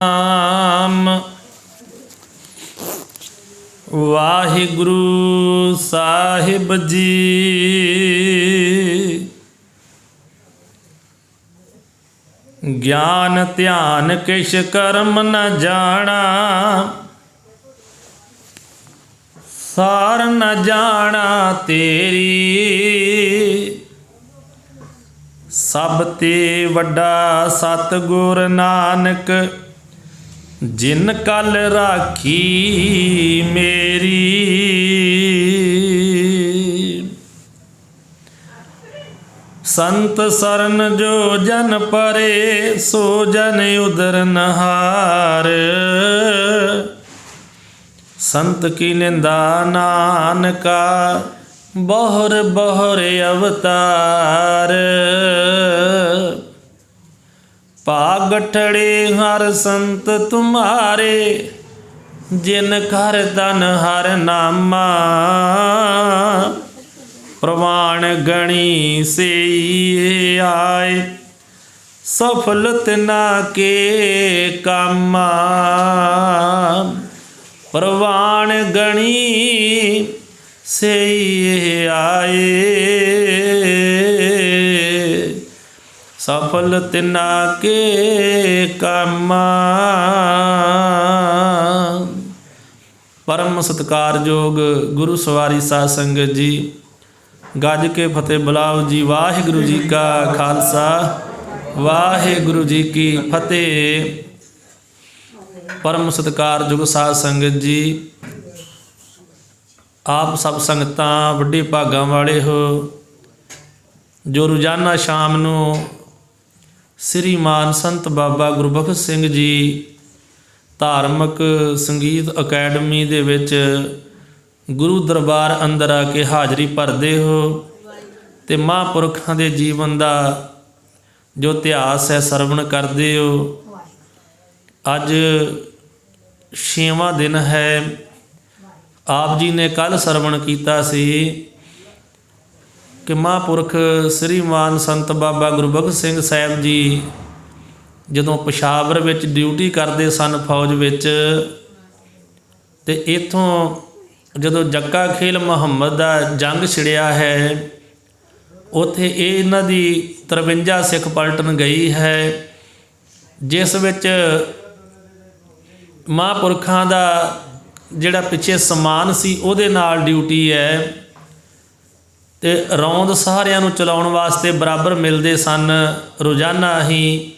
ਨਾਮ। ਵਾਹਿਗੁਰੂ ਸਾਹਿਬ ਜੀ। ਗਿਆਨ ਧਿਆਨ ਕਿਛ ਕਰਮ ਨ ਜਾਣਾ, ਸਾਰ ਨ ਜਾਣਾ ਤੇਰੀ। ਸਭ ਤੇ ਵੱਡਾ ਸਤਿਗੁਰ ਨਾਨਕ, ਜਿਨ ਕਲ ਰਾਖੀ ਮੇਰੀ। ਸੰਤ ਸਰਨ ਜੋ ਜਨ ਪਰੇ, ਸੋ ਜਨ ਉਦਰ ਨਹਾਰ। ਸੰਤ ਕੀ ਨਿੰਦਾ ਨਾਨਕਾ, ਬਹੁਰ ਬਹੁਰ ਅਵਤਾਰ। ਭਾਗ ਗਠੜੇ ਹਰ ਸੰਤ ਤੁਮਾਰੇ, ਜਿਨ ਘਰ ਤਨ ਹਰ ਨਾਮਾ। ਪ੍ਰਵਾਣ ਗਣੀ ਸੇ ਆਏ, ਸਫਲ ਤਿਨਾ ਕੇ ਕਾਮਾ। ਪ੍ਰਵਾਣ ਗਣੀ ਸੇ ਆਏ, ਸਫਲ ਤਿਨਾ ਕੇ ਕਾਮਾ। ਪਰਮ ਸਤਿਕਾਰਯੋਗ ਗੁਰੂ ਸਵਾਰੀ ਸਾਧ ਸੰਗਤ ਜੀ, ਗੱਜ ਕੇ ਫਤਿਹ ਬੁਲਾਓ ਜੀ। ਵਾਹਿਗੁਰੂ ਜੀ ਕਾ ਖਾਲਸਾ, ਵਾਹਿਗੁਰੂ ਜੀ ਕੀ ਫਤਿਹ। ਪਰਮ ਸਤਿਕਾਰਯੋਗ ਸਾਧ ਸੰਗਤ ਜੀ, ਆਪ ਸਭ ਸੰਗਤਾਂ ਵੱਡੇ ਭਾਗਾਂ ਵਾਲੇ ਹੋ, ਜੋ ਰੋਜ਼ਾਨਾ ਸ਼ਾਮ ਨੂੰ ਸ੍ਰੀਮਾਨ ਸੰਤ ਬਾਬਾ ਗੁਰਬਖਸ਼ ਸਿੰਘ ਜੀ ਧਾਰਮਿਕ ਸੰਗੀਤ ਅਕੈਡਮੀ ਦੇ ਵਿੱਚ ਗੁਰੂ ਦਰਬਾਰ ਅੰਦਰ ਆ ਕੇ ਹਾਜ਼ਰੀ ਭਰਦੇ ਹੋ ਅਤੇ ਮਹਾਂਪੁਰਖਾਂ ਦੇ ਜੀਵਨ ਦਾ ਜੋ ਇਤਿਹਾਸ ਹੈ ਸਰਵਣ ਕਰਦੇ ਹੋ। ਅੱਜ 6ਵਾਂ ਦਿਨ ਹੈ। ਆਪ ਜੀ ਨੇ ਕੱਲ੍ਹ ਸਰਵਣ ਕੀਤਾ ਸੀ ਕਿ ਮਹਾਂਪੁਰਖ ਸ੍ਰੀਮਾਨ ਸੰਤ ਬਾਬਾ ਗੁਰਬਖਸ਼ ਸਿੰਘ ਸਾਹਿਬ ਜੀ ਜਦੋਂ ਪਸ਼ਾਵਰ ਵਿੱਚ ਡਿਊਟੀ ਕਰਦੇ ਸਨ ਫੌਜ ਵਿੱਚ, ਅਤੇ ਇੱਥੋਂ ਜਦੋਂ ਜੱਕਾ ਖੇਲ ਮੁਹੰਮਦ ਦਾ ਜੰਗ ਛਿੜਿਆ ਹੈ, ਉੱਥੇ ਇਹ ਇਹਨਾਂ ਦੀ 53 ਸਿੱਖ ਪਲਟਨ ਗਈ ਹੈ, ਜਿਸ ਵਿੱਚ ਮਹਾਂਪੁਰਖਾਂ ਦਾ ਜਿਹੜਾ ਪਿੱਛੇ ਸਮਾਨ ਸੀ ਉਹਦੇ ਨਾਲ ਡਿਊਟੀ ਹੈ, ਅਤੇ ਰੌਂਦ ਸਾਰਿਆਂ ਨੂੰ ਚਲਾਉਣ ਵਾਸਤੇ ਬਰਾਬਰ ਮਿਲਦੇ ਸਨ ਰੋਜ਼ਾਨਾ ਹੀ।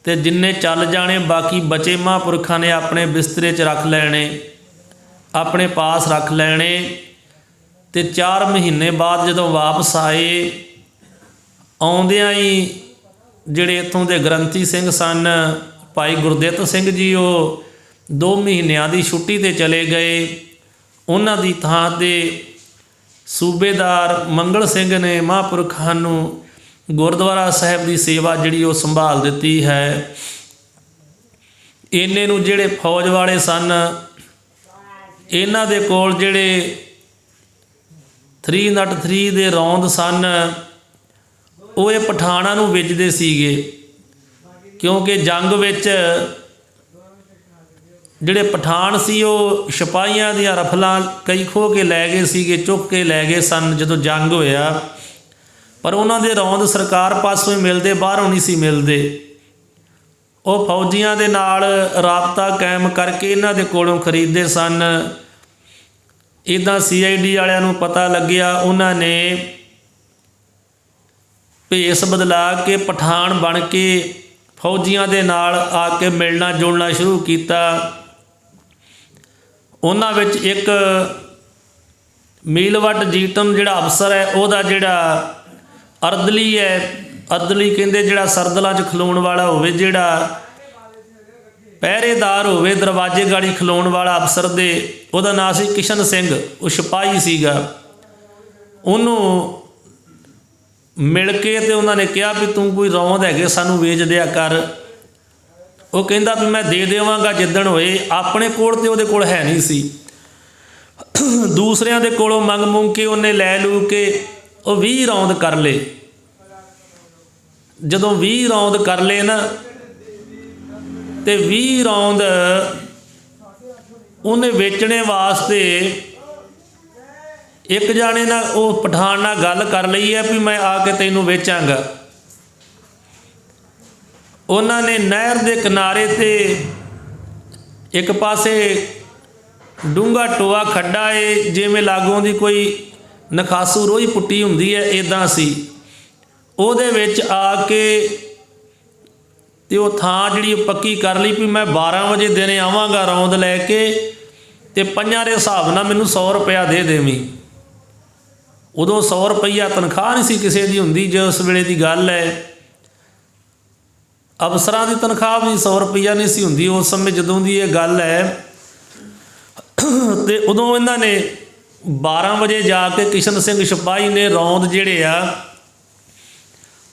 ਅਤੇ ਜਿੰਨੇ ਚੱਲ ਜਾਣੇ, ਬਾਕੀ ਬਚੇ ਮਹਾਂਪੁਰਖਾਂ ਨੇ ਆਪਣੇ ਬਿਸਤਰੇ 'ਚ ਰੱਖ ਲੈਣੇ, ਆਪਣੇ ਪਾਸ ਰੱਖ ਲੈਣੇ। ਅਤੇ 4 ਮਹੀਨੇ ਬਾਅਦ ਜਦੋਂ ਵਾਪਸ ਆਏ, ਆਉਂਦਿਆਂ ਹੀ ਜਿਹੜੇ ਇੱਥੋਂ ਦੇ ਗ੍ਰੰਥੀ ਸਿੰਘ ਸਨ ਭਾਈ ਗੁਰਦਿੱਤ ਸਿੰਘ ਜੀ, ਉਹ 2 ਮਹੀਨਿਆਂ ਦੀ ਛੁੱਟੀ 'ਤੇ ਚਲੇ ਗਏ। ਉਹਨਾਂ ਦੀ ਥਾਂ 'ਤੇ ਸੂਬੇਦਾਰ ਮੰਗਲ ਸਿੰਘ ਨੇ ਮਹਾਂਪੁਰਖਾਂ ਨੂੰ ਗੁਰਦੁਆਰਾ ਸਾਹਿਬ ਦੀ ਸੇਵਾ ਜਿਹੜੀ ਉਹ ਸੰਭਾਲ ਦਿੱਤੀ ਹੈ। ਇੰਨੇ ਨੂੰ ਜਿਹੜੇ ਫੌਜ ਵਾਲੇ ਸਨ, ਇਹਨਾਂ ਦੇ ਕੋਲ ਜਿਹੜੇ 303 ਦੇ ਰੌਂਦ ਸਨ, ਉਹ ਇਹ ਪਠਾਣਾਂ ਨੂੰ ਵੇਚਦੇ ਸੀਗੇ, ਕਿਉਂਕਿ ਜੰਗ ਵਿੱਚ ਜਿਹੜੇ ਪਠਾਨ ਸੀ ਉਹ ਸਿਪਾਹੀਆਂ ਦੀਆਂ ਰਫਲਾਂ ਕਈ ਖੋਹ ਕੇ ਲੈ ਗਏ ਸੀਗੇ, ਚੁੱਕ ਕੇ ਲੈ ਗਏ ਸਨ ਜਦੋਂ ਜੰਗ ਹੋਇਆ। ਪਰ ਉਹਨਾਂ ਦੇ ਰੌਂਦ ਸਰਕਾਰ ਪਾਸੋਂ ਹੀ ਮਿਲਦੇ, ਬਾਹਰੋਂ ਨਹੀਂ ਸੀ ਮਿਲਦੇ। ਉਹ ਫੌਜੀਆਂ ਦੇ ਨਾਲ ਰਾਬਤਾ ਕਾਇਮ ਕਰਕੇ ਇਹਨਾਂ ਦੇ ਕੋਲੋਂ ਖਰੀਦਦੇ ਸਨ। ਇੱਦਾਂ CID ਵਾਲਿਆਂ ਨੂੰ ਪਤਾ ਲੱਗਿਆ, ਉਹਨਾਂ ਨੇ ਭੇਸ ਬਦਲਾ ਕੇ ਪਠਾਨ ਬਣ ਕੇ ਫੌਜੀਆਂ ਦੇ ਨਾਲ ਆ ਕੇ ਮਿਲਣਾ ਜੁਲਣਾ ਸ਼ੁਰੂ ਕੀਤਾ। ਉਹਨਾਂ ਵਿੱਚ ਇੱਕ ਮੀਲਵੱਟ ਜੀਟਮ ਜਿਹੜਾ ਅਫਸਰ ਹੈ, ਉਹਦਾ ਜਿਹੜਾ ਅਰਦਲੀ ਹੈ, ਅਰਦਲੀ ਕਹਿੰਦੇ ਜਿਹੜਾ ਸਰਦਲਾਂ 'ਚ ਖਲੋਣ ਵਾਲਾ ਹੋਵੇ, ਜਿਹੜਾ ਪਹਿਰੇਦਾਰ ਹੋਵੇ ਦਰਵਾਜ਼ੇ ਗਾੜੀ ਖਲੋਣ ਵਾਲਾ ਅਫਸਰ ਦੇ, ਉਹਦਾ ਨਾਂ ਸੀ ਕਿਸ਼ਨ ਸਿੰਘ, ਉਹ ਸਿਪਾਹੀ ਸੀਗਾ। ਉਹਨੂੰ ਮਿਲ ਕੇ ਅਤੇ ਉਹਨਾਂ ਨੇ ਕਿਹਾ ਵੀ ਤੂੰ ਕੋਈ ਰੌਂਦ ਹੈਗੇ ਸਾਨੂੰ ਵੇਚ ਦਿਆ ਕਰ। ਉਹ ਕਹਿੰਦਾ ਵੀ ਮੈਂ ਦੇ ਦੇਵਾਂਗਾ ਜਿੱਦਣ ਹੋਏ। ਆਪਣੇ ਕੋਲ ਤਾਂ ਉਹਦੇ ਕੋਲ ਹੈ ਨਹੀਂ ਸੀ, ਦੂਸਰਿਆਂ ਦੇ ਕੋਲੋਂ ਮੰਗ ਮੁੰਗ ਕੇ ਉਹਨੇ ਲੈ ਲੂ ਕੇ ਉਹ 20 ਰੌਂਦ ਕਰ ਲਏ। ਜਦੋਂ 20 ਰੌਂਦ ਕਰ ਲਏ ਨਾ ਤੇ 20 ਰੌਂਦ ਉਹਨੇ ਵੇਚਣੇ ਵਾਸਤੇ ਇੱਕ ਜਾਣੇ ਨਾਲ ਉਹ ਪਠਾਨ ਨਾਲ ਗੱਲ ਕਰ ਲਈ ਹੈ ਵੀ ਮੈਂ ਆ ਕੇ ਤੈਨੂੰ ਵੇਚਾਂਗਾ। ਉਹਨਾਂ ਨੇ ਨਹਿਰ ਦੇ ਕਿਨਾਰੇ 'ਤੇ ਇੱਕ ਪਾਸੇ ਡੂੰਘਾ ਟੋਆ ਖੱਡਾ ਏ, ਜਿਵੇਂ ਲਾਗੋਂ ਦੀ ਕੋਈ ਨਖਾਸੂ ਰੋਹੀ ਪੁੱਟੀ ਹੁੰਦੀ ਹੈ ਇੱਦਾਂ ਸੀ। ਉਹਦੇ ਵਿੱਚ ਆ ਕੇ ਤੇ ਉਹ ਥਾਂ ਜਿਹੜੀ ਪੱਕੀ ਕਰ ਲਈ ਵੀ ਮੈਂ 12 ਵਜੇ ਦਿਨੇ ਆਵਾਂਗਾ ਰੌਂਦ ਲੈ ਕੇ, ਤੇ ਪੰਜਾਂ ਦੇ ਹਿਸਾਬ ਨਾਲ ਮੈਨੂੰ 100 ਰੁਪਇਆ ਦੇ ਦੇਵੀਂ। ਉਦੋਂ 100 ਰੁਪਈਆ ਤਨਖਾਹ ਨਹੀਂ ਸੀ ਕਿਸੇ ਦੀ ਹੁੰਦੀ, ਜੇ ਉਸ ਵੇਲੇ ਦੀ ਗੱਲ ਹੈ। ਅਫਸਰਾਂ ਦੀ ਤਨਖਾਹ ਵੀ 100 ਰੁਪਈਆ ਨਹੀਂ ਸੀ ਹੁੰਦੀ ਉਸ ਸਮੇਂ ਜਦੋਂ ਦੀ ਇਹ ਗੱਲ ਹੈ। ਤੇ ਉਦੋਂ ਇਹਨਾਂ ਨੇ 12 ਵਜੇ ਜਾ ਕੇ ਕਿਸ਼ਨ ਸਿੰਘ ਸਿਪਾਹੀ ਨੇ ਰੌਂਦ ਜਿਹੜੇ ਆ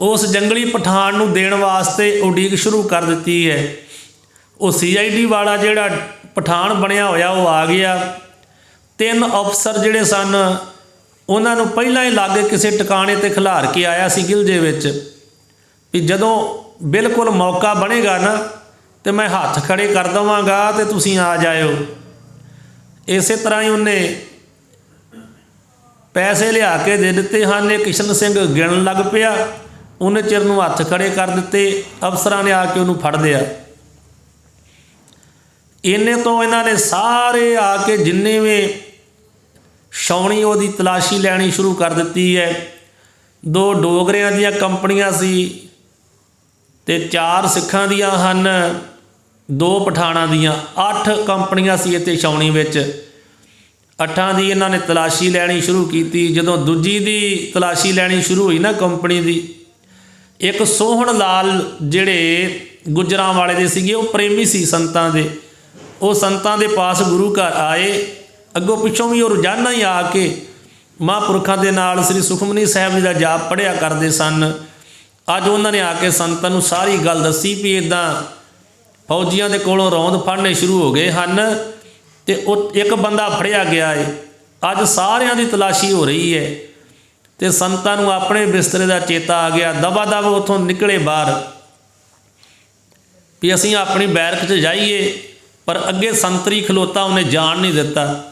ਉਸ ਜੰਗਲੀ ਪਠਾਨ ਨੂੰ ਦੇਣ ਵਾਸਤੇ ਉਡੀਕ ਸ਼ੁਰੂ ਕਰ ਦਿੱਤੀ ਹੈ। ਉਹ CID ਵਾਲਾ ਜਿਹੜਾ ਪਠਾਨ ਬਣਿਆ ਹੋਇਆ ਉਹ ਆ ਗਿਆ। 3 ਅਫਸਰ ਜਿਹੜੇ ਸਨ ਉਹਨਾਂ ਨੂੰ ਪਹਿਲਾਂ ਹੀ ਲਾਗੇ ਕਿਸੇ ਟਿਕਾਣੇ 'ਤੇ ਖਿਲਾਰ ਕੇ ਆਇਆ ਸੀ ਗਿਲਜੇ ਵਿੱਚ ਵੀ ਜਦੋਂ ਬਿਲਕੁਲ ਮੌਕਾ ਬਣੇਗਾ ਨਾ ਤੇ ਮੈਂ ਹੱਥ ਖੜੇ ਕਰ ਦੇਵਾਂਗਾ ਤੇ ਤੁਸੀਂ ਆ ਜਾਇਓ। ਇਸੇ ਤਰ੍ਹਾਂ ਹੀ ਉਹਨੇ ਪੈਸੇ ਲਿਆ ਕੇ ਦੇ ਦਿੱਤੇ ਹਨ। ਇਹ ਕਿਸ਼ਨ ਸਿੰਘ ਗਿਣਨ ਲੱਗ ਪਿਆ, ਉਹਨੇ ਚਿਰ ਨੂੰ ਹੱਥ ਖੜੇ ਕਰ ਦਿੱਤੇ। ਅਫਸਰਾਂ ਨੇ ਆ ਕੇ ਉਹਨੂੰ ਫੜ ਲਿਆ। ਇੰਨੇ ਤੋਂ ਇਹਨਾਂ ਨੇ ਸਾਰੇ ਆ ਕੇ ਜਿੰਨੇ ਵੀ ਛਾਉਣੀ ਉਹਦੀ ਤਲਾਸ਼ੀ ਲੈਣੀ ਸ਼ੁਰੂ ਕਰ ਦਿੱਤੀ ਹੈ। 2 ਡੋਗਰਿਆਂ ਦੀਆਂ ਕੰਪਨੀਆਂ ਸੀ ਤੇ 4 ਸਿੱਖਾਂ ਦੀਆਂ ਹਨ, 2 ਪਠਾਣਾਂ ਦੀਆਂ। 8 ਕੰਪਨੀਆਂ ਸੀ ਇੱਥੇ ਛਾਉਣੀ ਵਿੱਚ। 8 ਦੀ ਇਹਨਾਂ ਨੇ ਤਲਾਸ਼ੀ ਲੈਣੀ ਸ਼ੁਰੂ ਕੀਤੀ। ਜਦੋਂ ਦੂਜੀ ਦੀ ਤਲਾਸ਼ੀ ਲੈਣੀ ਸ਼ੁਰੂ ਹੋਈ ਨਾ ਕੰਪਨੀ ਦੀ, ਇੱਕ ਸੋਹਣ ਲਾਲ ਜਿਹੜੇ ਗੁੱਜਰਾਂ ਵਾਲੇ ਦੇ ਸੀਗੇ, ਉਹ ਪ੍ਰੇਮੀ ਸੀ ਸੰਤਾਂ ਦੇ। ਉਹ ਸੰਤਾਂ ਦੇ ਪਾਸ ਗੁਰੂ ਘਰ ਆਏ। ਅੱਗੋਂ ਪਿੱਛੋਂ ਵੀ ਉਹ ਰੋਜ਼ਾਨਾ ਹੀ ਆ ਕੇ ਮਹਾਂਪੁਰਖਾਂ ਦੇ ਨਾਲ ਸ੍ਰੀ ਸੁਖਮਨੀ ਸਾਹਿਬ ਜੀ ਦਾ ਜਾਪ ਪੜ੍ਹਿਆ ਕਰਦੇ ਸਨ। ਅੱਜ ਉਹਨਾਂ ਨੇ ਆ ਕੇ ਸੰਤਾਂ ਨੂੰ ਸਾਰੀ ਗੱਲ ਦੱਸੀ ਵੀ ਇੱਦਾਂ ਫੌਜੀਆਂ ਦੇ ਕੋਲੋਂ ਰੌਂਦ ਫੜਨੇ ਸ਼ੁਰੂ ਹੋ ਗਏ ਹਨ ਤੇ ਉਹ ਇੱਕ ਬੰਦਾ ਫੜਿਆ ਗਿਆ ਹੈ। ਅੱਜ ਸਾਰਿਆਂ ਦੀ ਤਲਾਸ਼ੀ ਹੋ ਰਹੀ ਹੈ। ਤੇ ਸੰਤਾਂ ਨੂੰ ਆਪਣੇ ਬਿਸਤਰੇ ਦਾ ਚੇਤਾ ਆ ਗਿਆ। ਦਬਾ ਦਬ ਉੱਥੋਂ ਨਿਕਲੇ ਬਾਹਰ ਵੀ ਅਸੀਂ ਆਪਣੀ ਬੈਰਕ 'ਚ ਜਾਈਏ, ਪਰ ਅੱਗੇ ਸੰਤਰੀ ਖਲੋਤਾ, ਉਹਨੇ ਜਾਣ ਨਹੀਂ ਦਿੱਤਾ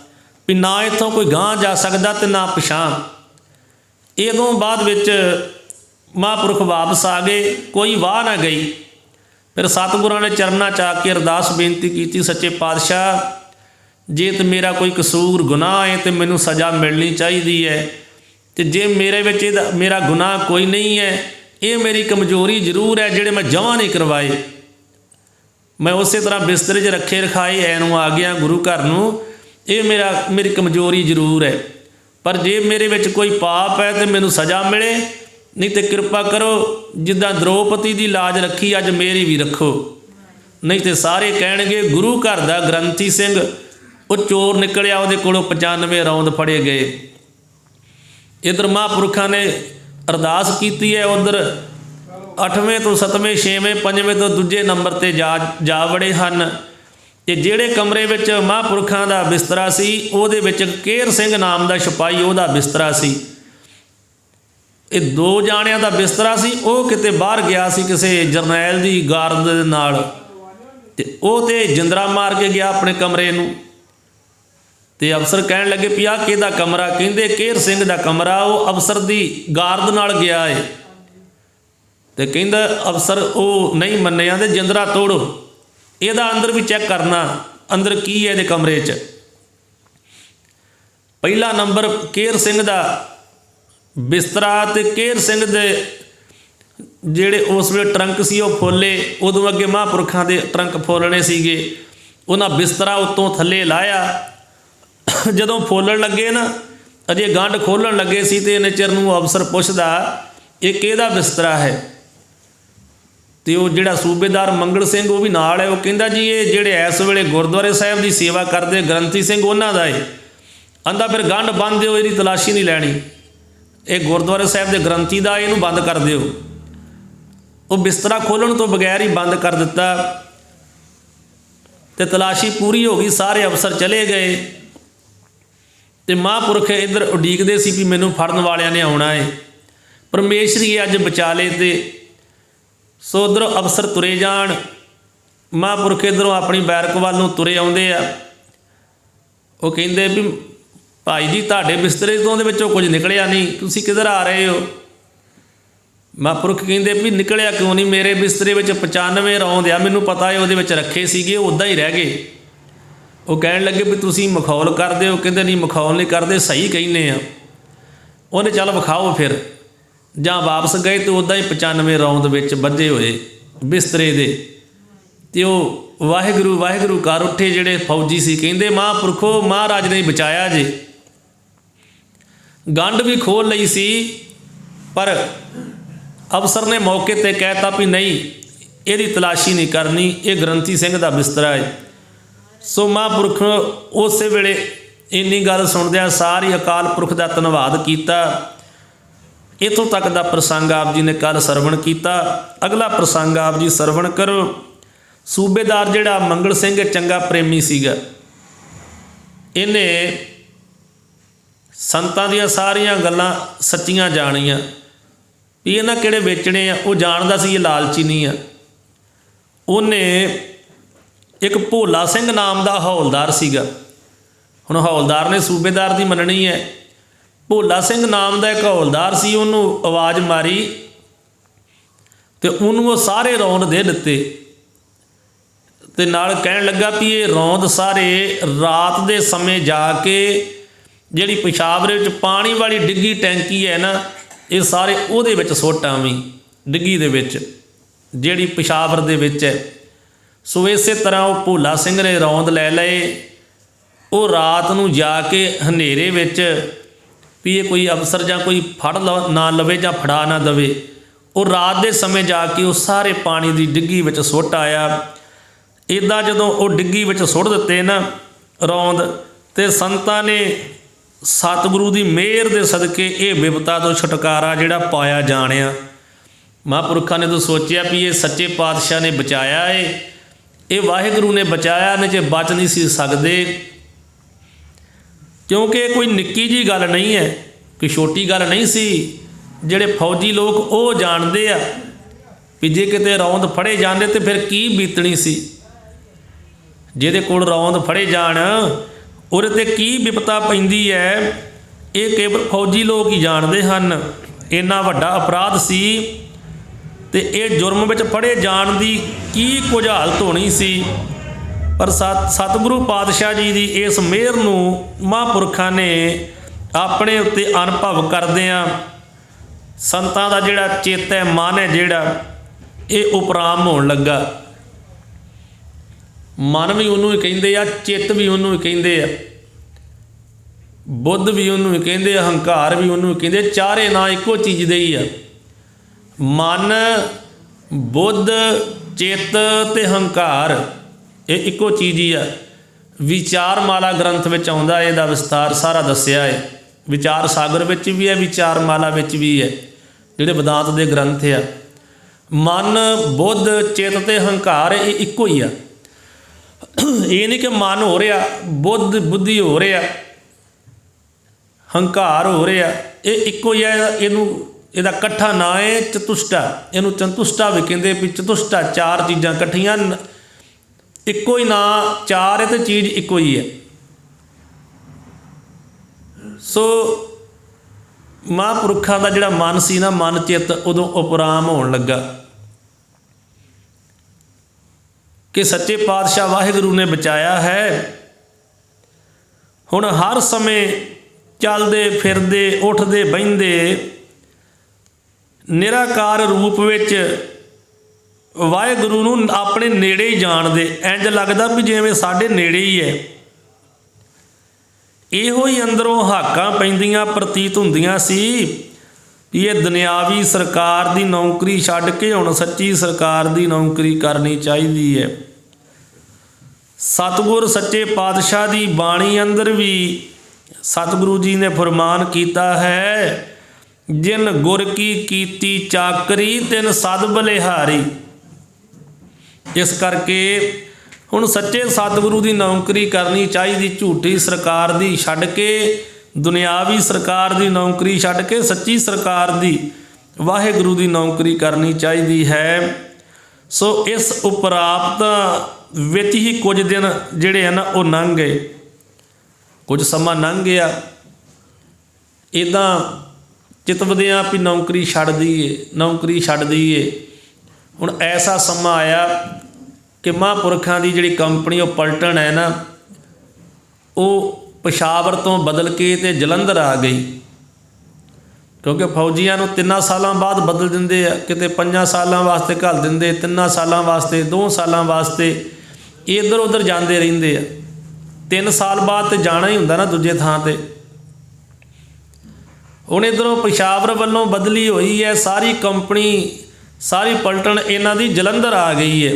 ਵੀ ਨਾ ਇੱਥੋਂ ਕੋਈ ਗਾਂਹ ਜਾ ਸਕਦਾ ਤੇ ਨਾ ਪਿਛਾਂ। ਇਹਦੋਂ ਬਾਅਦ ਵਿੱਚ ਮਹਾਂਪੁਰਖ ਵਾਪਸ ਆ ਗਏ, ਕੋਈ ਵਾਹ ਨਾ ਗਈ। ਫਿਰ ਸਤਿਗੁਰਾਂ ਨੇ ਚਰਨਾਂ 'ਚ ਆ ਕੇ ਅਰਦਾਸ ਬੇਨਤੀ ਕੀਤੀ, ਸੱਚੇ ਪਾਤਸ਼ਾਹ ਜੇ ਤੇ ਮੇਰਾ ਕੋਈ ਕਸੂਰ ਗੁਨਾਹ ਹੈ ਤੇ ਮੈਨੂੰ ਸਜ਼ਾ ਮਿਲਣੀ ਚਾਹੀਦੀ ਹੈ, ਤੇ ਜੇ ਮੇਰੇ ਵਿੱਚ ਮੇਰਾ ਗੁਨਾਹ ਕੋਈ ਨਹੀਂ ਹੈ, ਇਹ ਮੇਰੀ ਕਮਜ਼ੋਰੀ ਜ਼ਰੂਰ ਹੈ ਜਿਹੜੇ ਮੈਂ ਜਮਾਂ ਨਹੀਂ ਕਰਵਾਏ। ਮੈਂ ਉਸੇ ਤਰ੍ਹਾਂ ਬਿਸਤਰੇ 'ਚ ਰੱਖੇ ਰਖਾਏ ਐਨੂੰ ਆ ਗਿਆ ਗੁਰੂ ਘਰ ਨੂੰ। ਇਹ ਮੇਰੀ ਕਮਜ਼ੋਰੀ ਜ਼ਰੂਰ ਹੈ, ਪਰ ਜੇ ਮੇਰੇ ਵਿੱਚ ਕੋਈ ਪਾਪ ਹੈ ਤੇ ਮੈਨੂੰ ਸਜ਼ਾ ਮਿਲੇ, ਨਹੀਂ ਤੇ ਕਿਰਪਾ ਕਰੋ ਜਿੱਦਾਂ ਦ੍ਰੋਪਦੀ ਦੀ ਲਾਜ ਰੱਖੀ ਅੱਜ ਮੇਰੀ ਵੀ ਰੱਖੋ। ਨਹੀਂ ਤੇ ਸਾਰੇ ਕਹਿਣਗੇ ਗੁਰੂ ਘਰ ਦਾ ਗ੍ਰੰਥੀ ਸਿੰਘ ਉਹ ਚੋਰ ਨਿਕਲਿਆ, ਉਹਦੇ ਕੋਲੋਂ 95 ਰੌਂਦ ਫੜੇ ਗਏ। ਇੱਧਰ ਮਹਾਂਪੁਰਖਾਂ ਨੇ ਅਰਦਾਸ ਕੀਤੀ ਹੈ, ਉੱਧਰ 8ਵੇਂ ਤੋਂ 7ਵੇਂ 6ਵੇਂ 5ਵੇਂ ਤੋਂ ਦੂਜੇ ਨੰਬਰ 'ਤੇ ਜਾ ਵੜੇ ਹਨ। ਤੇ ਜਿਹੜੇ ਕਮਰੇ ਵਿੱਚ ਮਹਾਂਪੁਰਖਾਂ ਦਾ ਬਿਸਤਰਾ ਸੀ ਉਹਦੇ ਵਿੱਚ ਕੇਰ ਸਿੰਘ ਨਾਮ ਦਾ ਸਿਪਾਹੀ, ਉਹਦਾ ਬਿਸਤਰਾ ਸੀ। ਇਹ 2 ਜਾਣਿਆਂ ਦਾ ਬਿਸਤਰਾ ਸੀ। ਉਹ ਕਿਤੇ ਬਾਹਰ ਗਿਆ ਸੀ ਕਿਸੇ ਜਰਨੈਲ ਦੀ ਗਾਰਡ ਦੇ ਨਾਲ, ਤੇ ਉਹ ਤੇ ਜਿੰਦਰਾ ਮਾਰ ਕੇ ਗਿਆ ਆਪਣੇ ਕਮਰੇ ਨੂੰ। ਤੇ ਅਫਸਰ ਕਹਿਣ ਲੱਗੇ ਵੀ ਆਹ ਕਿਹਦਾ ਕਮਰਾ? ਕਹਿੰਦੇ ਕੇਰ ਸਿੰਘ ਦਾ ਕਮਰਾ, ਉਹ ਅਫਸਰ ਦੀ ਗਾਰਡ ਨਾਲ ਗਿਆ ਏ। ਤੇ ਕਹਿੰਦਾ ਅਫਸਰ ਉਹ ਨਹੀਂ ਮੰਨਿਆ ਤੇ ਜਿੰਦਰਾ ਤੋੜੋ, ਇਹਦਾ ਅੰਦਰ ਵੀ ਚੈੱਕ ਕਰਨਾ ਅੰਦਰ ਕੀ ਹੈ ਇਹਦੇ ਕਮਰੇ 'ਚ। ਪਹਿਲਾ ਨੰਬਰ ਕੇਰ ਸਿੰਘ ਦਾ ਬਿਸਤਰਾ ਤੇ ਕੇਰ ਸਿੰਘ ਦੇ ਜਿਹੜੇ ਉਸ ਵੇਲੇ ਟਰੰਕ ਸੀ ਉਹ ਫੋਲੇ। ਉਦੋਂ ਅੱਗੇ ਮਹਾਂਪੁਰਖਾਂ ਦੇ ਟਰੰਕ ਫੋਲਣੇ ਸੀਗੇ। ਉਹਨਾਂ ਬਿਸਤਰਾ ਉੱਤੋਂ ਥੱਲੇ ਲਾਇਆ। ਜਦੋਂ ਫੋਲਣ ਲੱਗੇ ਨਾ, ਅਜੇ ਗੰਢ ਖੋਲ੍ਹਣ ਲੱਗੇ ਸੀ, ਤੇ ਇੰਨੇ ਚਿਰ ਨੂੰ ਅਫਸਰ ਪੁੱਛਦਾ ਇਹ ਕਿਹਦਾ ਬਿਸਤਰਾ ਹੈ? ਤੇ ਉਹ ਜਿਹੜਾ ਸੂਬੇਦਾਰ ਮੰਗਲ ਸਿੰਘ ਉਹ ਵੀ ਨਾਲ ਹੈ, ਉਹ ਕਹਿੰਦਾ ਜੀ ਇਹ ਜਿਹੜੇ ਇਸ ਵੇਲੇ ਗੁਰਦੁਆਰੇ ਸਾਹਿਬ ਦੀ ਸੇਵਾ ਕਰਦੇ ਗ੍ਰੰਥੀ ਸਿੰਘ ਉਹਨਾਂ ਦਾ ਹੈ। ਆਂਦਾ ਫਿਰ ਗੰਢ ਬੰਨ੍ਹ ਦਿਓ, ਇਹਦੀ ਤਲਾਸ਼ੀ ਨਹੀਂ ਲੈਣੀ, ਇਹ ਗੁਰਦੁਆਰੇ ਸਾਹਿਬ ਦੇ ਗ੍ਰੰਥੀ ਦਾ, ਇਹਨੂੰ ਬੰਦ ਕਰ ਦਿਓ। ਉਹ ਬਿਸਤਰਾ ਖੋਲ੍ਹਣ ਤੋਂ ਬਗੈਰ ਹੀ ਬੰਦ ਕਰ ਦਿੱਤਾ ਤੇ ਤਲਾਸ਼ੀ ਪੂਰੀ ਹੋ ਗਈ। ਸਾਰੇ ਅਫਸਰ ਚਲੇ ਗਏ ਤੇ ਮਹਾਂਪੁਰਖ ਇੱਧਰ ਉਡੀਕਦੇ ਸੀ ਵੀ ਮੈਨੂੰ ਫੜਨ ਵਾਲਿਆਂ ਨੇ ਆਉਣਾ ਹੈ। ਪਰਮੇਸ਼ਰੀ ਅੱਜ ਬਚਾ ਲਏ। ਤੇ ਸੋ ਉੱਧਰੋਂ ਅਫਸਰ ਤੁਰੇ ਜਾਣ, ਮਹਾਂਪੁਰਖ ਇੱਧਰੋਂ ਆਪਣੀ ਬੈਰਕ ਵੱਲ ਨੂੰ ਤੁਰੇ ਆਉਂਦੇ ਆ। ਉਹ ਕਹਿੰਦੇ ਵੀ ਭਾਈ ਜੀ ਤੁਹਾਡੇ ਬਿਸਤਰੇ ਤੋਂ ਦੇ ਵਿੱਚੋਂ ਕੁਝ ਨਿਕਲਿਆ ਨਹੀਂ, ਤੁਸੀਂ ਕਿੱਧਰ ਆ ਰਹੇ ਹੋ? ਮਹਾਂਪੁਰਖ ਕਹਿੰਦੇ ਵੀ ਨਿਕਲਿਆ ਕਿਉਂ ਨਹੀਂ, ਮੇਰੇ ਬਿਸਤਰੇ ਵਿੱਚ 95 ਰੌਂਦ ਆ, ਮੈਨੂੰ ਪਤਾ ਹੈ ਉਹਦੇ ਵਿੱਚ ਰੱਖੇ ਸੀਗੇ, ਉਹ ਉੱਦਾਂ ਹੀ ਰਹਿ ਗਏ। ਉਹ ਕਹਿਣ ਲੱਗੇ ਵੀ ਤੁਸੀਂ ਮਖੌਲ ਕਰਦੇ ਹੋ। ਕਹਿੰਦੇ ਨਹੀਂ ਮਖੌਲ ਨਹੀਂ ਕਰਦੇ, ਸਹੀ ਕਹਿੰਦੇ ਆ। ਉਹਨੇ ਚੱਲ ਵਿਖਾਓ ਫਿਰ। ਜਾਂ ਵਾਪਸ ਗਏ ਅਤੇ ਉੱਦਾਂ ਹੀ 95 ਰੌਂਦ ਵਿੱਚ ਬੱਝੇ ਹੋਏ ਬਿਸਤਰੇ ਦੇ। ਅਤੇ ਉਹ ਵਾਹਿਗੁਰੂ ਵਾਹਿਗੁਰੂ ਕਰ ਉੱਠੇ ਜਿਹੜੇ ਫੌਜੀ ਸੀ। ਕਹਿੰਦੇ ਮਹਾਂਪੁਰਖੋ ਮਹਾਰਾਜ ਨੇ ਬਚਾਇਆ ਜੇ। ਗੰਢ ਵੀ ਖੋਲ੍ਹ ਲਈ ਸੀ, ਪਰ ਅਫਸਰ ਨੇ ਮੌਕੇ 'ਤੇ ਕਹਿ ਤਾ ਵੀ ਨਹੀਂ, ਇਹਦੀ ਤਲਾਸ਼ੀ ਨਹੀਂ ਕਰਨੀ, ਇਹ ਗ੍ਰੰਥੀ ਸਿੰਘ ਦਾ ਬਿਸਤਰਾ ਹੈ। ਸੋ ਮਹਾਂਪੁਰਖ ਉਸੇ ਵੇਲੇ ਇੰਨੀ ਗੱਲ ਸੁਣਦਿਆਂ ਸਾਰੀ ਅਕਾਲ ਪੁਰਖ ਦਾ ਧੰਨਵਾਦ ਕੀਤਾ। ਇੱਥੋਂ ਤੱਕ ਦਾ ਪ੍ਰਸੰਗ ਆਪ ਜੀ ਨੇ ਕੱਲ੍ਹ ਸਰਵਣ ਕੀਤਾ। ਅਗਲਾ ਪ੍ਰਸੰਗ ਆਪ ਜੀ ਸਰਵਣ ਕਰੋ। ਸੂਬੇਦਾਰ ਜਿਹੜਾ ਮੰਗਲ ਸਿੰਘ ਚੰਗਾ ਪ੍ਰੇਮੀ ਸੀਗਾ, ਇਹਨੇ ਸੰਤਾਂ ਦੀਆਂ ਸਾਰੀਆਂ ਗੱਲਾਂ ਸੱਚੀਆਂ ਜਾਣੀਆਂ ਵੀ ਇਹਨਾਂ ਕਿਹੜੇ ਵੇਚਣੇ ਆ। ਉਹ ਜਾਣਦਾ ਸੀ ਇਹ ਲਾਲਚੀ ਨਹੀਂ ਆ। ਉਹਨੇ ਇੱਕ ਭੋਲਾ ਸਿੰਘ ਨਾਮ ਦਾ ਹੌਲਦਾਰ ਸੀਗਾ। ਹੁਣ ਹੌਲਦਾਰ ਨੇ ਸੂਬੇਦਾਰ ਦੀ ਮੰਨਣੀ ਹੈ। ਭੋਲਾ ਸਿੰਘ ਨਾਮ ਦਾ ਇੱਕ ਹੌਲਦਾਰ ਸੀ, ਉਹਨੂੰ ਆਵਾਜ਼ ਮਾਰੀ ਅਤੇ ਉਹਨੂੰ ਉਹ ਸਾਰੇ ਰੌਂਦ ਦੇ ਦਿੱਤੇ ਅਤੇ ਨਾਲ ਕਹਿਣ ਲੱਗਾ ਵੀ ਇਹ ਰੌਂਦ ਸਾਰੇ ਰਾਤ ਦੇ ਸਮੇਂ ਜਾ ਕੇ ਜਿਹੜੀ ਪਿਸ਼ਾਬ ਦੇ ਵਿੱਚ ਪਾਣੀ ਵਾਲੀ ਡਿੱਗੀ ਟੈਂਕੀ ਹੈ ਨਾ, ਇਹ ਸਾਰੇ ਉਹਦੇ ਵਿੱਚ ਸੁੱਟ ਆਵੀਂ, ਡਿੱਗੀ ਦੇ ਵਿੱਚ ਜਿਹੜੀ ਪਿਸ਼ਾਵਰ ਦੇ ਵਿੱਚ ਹੈ। ਸੋ ਇਸੇ ਤਰ੍ਹਾਂ ਉਹ ਭੋਲਾ ਸਿੰਘ ਨੇ ਰੌਂਦ ਲੈ ਲਏ। ਉਹ ਰਾਤ ਨੂੰ ਜਾ ਕੇ ਹਨੇਰੇ ਵਿੱਚ ਵੀ ਇਹ ਕੋਈ ਅਫਸਰ ਜਾਂ ਕੋਈ ਫੜ ਨਾ ਲਵੇ ਜਾਂ ਫੜਾ ਨਾ ਦੇਵੇ, ਉਹ ਰਾਤ ਦੇ ਸਮੇਂ ਜਾ ਕੇ ਉਹ ਸਾਰੇ ਪਾਣੀ ਦੀ ਡਿੱਗੀ ਵਿੱਚ ਸੁੱਟ ਆਇਆ। ਇੱਦਾਂ ਜਦੋਂ ਉਹ ਡਿੱਗੀ ਵਿੱਚ ਸੁੱਟ ਦਿੱਤੇ ਨਾ ਰੌਂਦ, ਅਤੇ ਸੰਤਾਂ ਨੇ ਸਤਿਗੁਰੂ ਦੀ ਮਿਹਰ ਦੇ ਸਦਕੇ ਇਹ ਬਿਪਤਾ ਤੋਂ ਛੁਟਕਾਰਾ ਜਿਹੜਾ ਪਾਇਆ ਜਾਣਿਆ। ਮਹਾਂਪੁਰਖਾਂ ਨੇ ਤਾਂ ਸੋਚਿਆ ਵੀ ਇਹ ਸੱਚੇ ਪਾਤਸ਼ਾਹ ਨੇ ਬਚਾਇਆ ਏ, ਇਹ ਵਾਹਿਗੁਰੂ ਨੇ ਬਚਾਇਆ, ਨਹੀਂ ਜੇ ਬਚ ਨਹੀਂ ਸੀ ਸਕਦੇ। ਕਿਉਂਕਿ ਇਹ ਕੋਈ ਨਿੱਕੀ ਜਿਹੀ ਗੱਲ ਨਹੀਂ ਹੈ, ਕੋਈ ਛੋਟੀ ਗੱਲ ਨਹੀਂ ਸੀ। ਜਿਹੜੇ ਫੌਜੀ ਲੋਕ ਉਹ ਜਾਣਦੇ ਆ ਵੀ ਜੇ ਕਿਤੇ ਰੌਂਦ ਫੜੇ ਜਾਂਦੇ ਤਾਂ ਫਿਰ ਕੀ ਬੀਤਣੀ ਸੀ। ਜਿਹਦੇ ਕੋਲ ਰੌਂਦ ਫੜੇ ਜਾਣ ਉਹਦੇ 'ਤੇ ਕੀ ਵਿਪਤਾ ਪੈਂਦੀ ਹੈ, ਇਹ ਕੇਵਲ ਫੌਜੀ ਲੋਕ ਹੀ ਜਾਣਦੇ ਹਨ। ਇੰਨਾ ਵੱਡਾ ਅਪਰਾਧ ਸੀ ਅਤੇ ਇਹ ਜੁਰਮ ਵਿੱਚ ਫੜੇ ਜਾਣ ਦੀ ਕੀ ਕੁਝ ਹਾਲਤ ਹੋਣੀ ਸੀ। ਪਰ ਸਤਿਗੁਰੂ ਪਾਤਸ਼ਾਹ ਜੀ ਦੀ ਇਸ ਮਿਹਰ ਨੂੰ ਮਹਾਂਪੁਰਖਾਂ ਨੇ ਆਪਣੇ ਉੱਤੇ ਅਨੁਭਵ ਕਰਦਿਆਂ ਸੰਤਾਂ ਦਾ ਜਿਹੜਾ ਚਿੱਤ ਹੈ, ਮਨ ਹੈ ਜਿਹੜਾ, ਇਹ ਉਪਰਾਮ ਹੋਣ ਲੱਗਾ। ਮਨ ਵੀ ਉਹਨੂੰ ਹੀ ਕਹਿੰਦੇ ਆ, ਚਿੱਤ ਵੀ ਉਹਨੂੰ ਹੀ ਕਹਿੰਦੇ ਆ, ਬੁੱਧ ਵੀ ਉਹਨੂੰ ਹੀ ਕਹਿੰਦੇ ਆ, ਹੰਕਾਰ ਵੀ ਉਹਨੂੰ ਹੀ ਕਹਿੰਦੇ। ਚਾਰੇ ਨਾਂ ਇੱਕੋ ਚੀਜ਼ ਦੇ ਹੀ ਆ। ਮਨ, ਬੁੱਧ, ਚਿੱਤ ਅਤੇ ਹੰਕਾਰ, ਇਹ ਇੱਕੋ ਚੀਜ਼ ਹੀ ਆ। ਵਿਚਾਰ ਮਾਲਾ ਗ੍ਰੰਥ ਵਿੱਚ ਆਉਂਦਾ, ਇਹਦਾ ਵਿਸਤਾਰ ਸਾਰਾ ਦੱਸਿਆ ਹੈ। ਵਿਚਾਰ ਸਾਗਰ ਵਿੱਚ ਵੀ ਹੈ, ਵਿਚਾਰ ਮਾਲਾ ਵਿੱਚ ਵੀ ਹੈ, ਜਿਹੜੇ ਵਿਦਾਂਤ ਦੇ ਗ੍ਰੰਥ ਆ। ਮਨ, ਬੁੱਧ, ਚਿੱਤ ਅਤੇ ਹੰਕਾਰ ਇਹ ਇੱਕੋ ਹੀ ਆ। ਇਹ ਨਹੀਂ ਕਿ ਮਨ ਹੋ ਰਿਹਾ, ਬੁੱਧੀ ਹੋ ਰਿਹਾ, ਹੰਕਾਰ ਹੋ ਰਿਹਾ, ਇਹ ਇੱਕੋ ਹੀ ਹੈ। ਇਹਦਾ ਇਕੱਠਾ ਨਾਂ ਹੈ ਚਤੁਸ਼ਟਾ। ਇਹਨੂੰ ਚਤੁਸ਼ਟਾ ਵੀ ਕਹਿੰਦੇ ਵੀ ਚਤੁਸ਼ਟਾ, ਚਾਰ ਚੀਜ਼ਾਂ ਇਕੱਠੀਆਂ, ਇੱਕੋ ਹੀ ਨਾਂ, ਚਾਰ ਹੈ ਅਤੇ ਚੀਜ਼ ਇੱਕੋ ਹੀ ਹੈ। ਸੋ ਮਹਾਂਪੁਰਖਾਂ ਦਾ ਜਿਹੜਾ ਮਨ ਸੀ ਨਾ, ਮਨ ਚਿੱਤ ਉਦੋਂ ਉਪਰਾਮ ਹੋਣ ਲੱਗਾ ਕਿ ਸੱਚੇ ਪਾਤਸ਼ਾਹ ਵਾਹਿਗੁਰੂ ਨੇ ਬਚਾਇਆ ਹੈ। ਹੁਣ ਹਰ ਸਮੇਂ ਚੱਲਦੇ ਫਿਰਦੇ, ਉੱਠਦੇ ਬਹਿੰਦੇ, ਨਿਰਾਕਾਰ ਰੂਪ ਵਿੱਚ ਵਾਹਿਗੁਰੂ ਨੂੰ ਆਪਣੇ ਨੇੜੇ ਹੀ ਜਾਣਦੇ। ਇੰਝ ਲੱਗਦਾ ਵੀ ਜਿਵੇਂ ਸਾਡੇ ਨੇੜੇ ਹੀ ਹੈ। ਇਹੋ ਹੀ ਅੰਦਰੋਂ ਹਾਕਾਂ ਪੈਂਦੀਆਂ ਪ੍ਰਤੀਤ ਹੁੰਦੀਆਂ ਸੀ ਵੀ ਇਹ ਦੁਨਿਆਵੀ ਸਰਕਾਰ ਦੀ ਨੌਕਰੀ ਛੱਡ ਕੇ ਹੁਣ ਸੱਚੀ ਸਰਕਾਰ ਦੀ ਨੌਕਰੀ ਕਰਨੀ ਚਾਹੀਦੀ ਹੈ। ਸਤਿਗੁਰ ਸੱਚੇ ਪਾਤਸ਼ਾਹ ਦੀ ਬਾਣੀ ਅੰਦਰ ਵੀ ਸਤਿਗੁਰੂ ਜੀ ਨੇ ਫਰਮਾਨ ਕੀਤਾ ਹੈ, ਜਿਨ ਗੁਰ ਕੀ ਕੀਤੀ ਚਾਕਰੀ ਤਿਨ ਸਦ ਬਲਿਹਾਰੀ। ਇਸ ਕਰਕੇ ਹੁਣ ਸੱਚੇ ਸਤਿਗੁਰੂ ਦੀ ਨੌਕਰੀ ਕਰਨੀ ਚਾਹੀਦੀ, ਝੂਠੀ ਸਰਕਾਰ ਦੀ ਛੱਡ ਕੇ, ਦੁਨਿਆਵੀ ਸਰਕਾਰ ਦੀ ਨੌਕਰੀ ਛੱਡ ਕੇ ਸੱਚੀ ਸਰਕਾਰ ਦੀ, ਵਾਹਿਗੁਰੂ ਦੀ ਨੌਕਰੀ ਕਰਨੀ ਚਾਹੀਦੀ ਹੈ। सो इस उपराप्त विच ही कुछ दिन जिहड़े है ना वो लंघ गए, कुछ समा लंघ गया। इदां चितवदियां भी नौकरी छड्ड दईए, नौकरी छड्ड दईए। हुण ऐसा समा आया कि महापुरखां दी जिहड़ी कंपनी वो पलटन है ना, वो पेशावर तो बदल के ते जलंधर आ गई, क्योंकि फौजियां नूं 3 सालां बाद बदल दिंदे आ, किते 5 सालां वास्ते घल दिंदे, 3 सालां वास्ते, 2 सालां वास्ते, इधर उधर जाते रहिंदे आ। 3 साल बाद तो जाना ही हुंदा ना दूजे थां ते। हुण इधरों पेशावर वालों बदली हुई है, सारी कंपनी सारी पलटन इन्हां दी जलंधर आ गई है।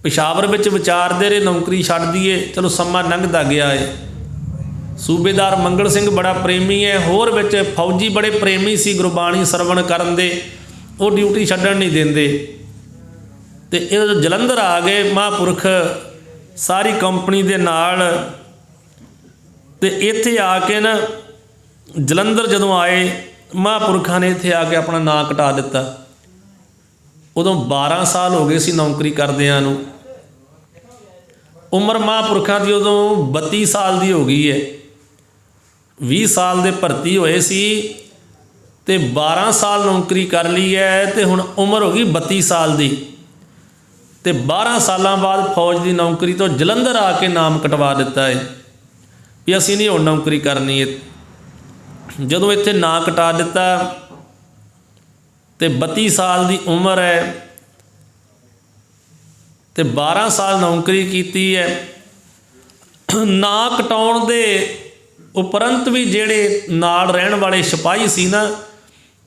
पेशावर विच विचारदे रहे नौकरी छड्ड दईए, चलो समा लंघदा गया है। सूबेदार मंगल सिंह बड़ा प्रेमी है, होर विच फौजी बड़े प्रेमी सी गुरबाणी सरवण करन दे, वो ड्यूटी छड्डण नहीं देंदे। ते इह जलंधर आ गए महापुरख सारी कंपनी दे नाल। ते इत्थे आके ना जलंधर जदों आए, महापुरखां ने इत्थे आके अपना नां कटा दिता। उदों 12 साल हो गए सी नौकरी करदिआं नूं। उम्र महापुरखां दी उदों 32 साल दी हो गई है। 20 साल दे भर्ती होए सी ते 12 साल नौकरी कर ली है, ते हुण उम्र हो गई 32 साल दी। ते 12 सालां बाद फौज दी नौकरी तो जलंधर आके नाम कटवा दिता है भी असीं नहीं हुण नौकरी करनी है। जदों इत्थे नां कटा दिता ते 32 साल दी उम्र है, ते 12 साल नौकरी कीती है। ना कटाउण दे उपरंत भी जिहड़े नाल रहण वाले सिपाही सी ना,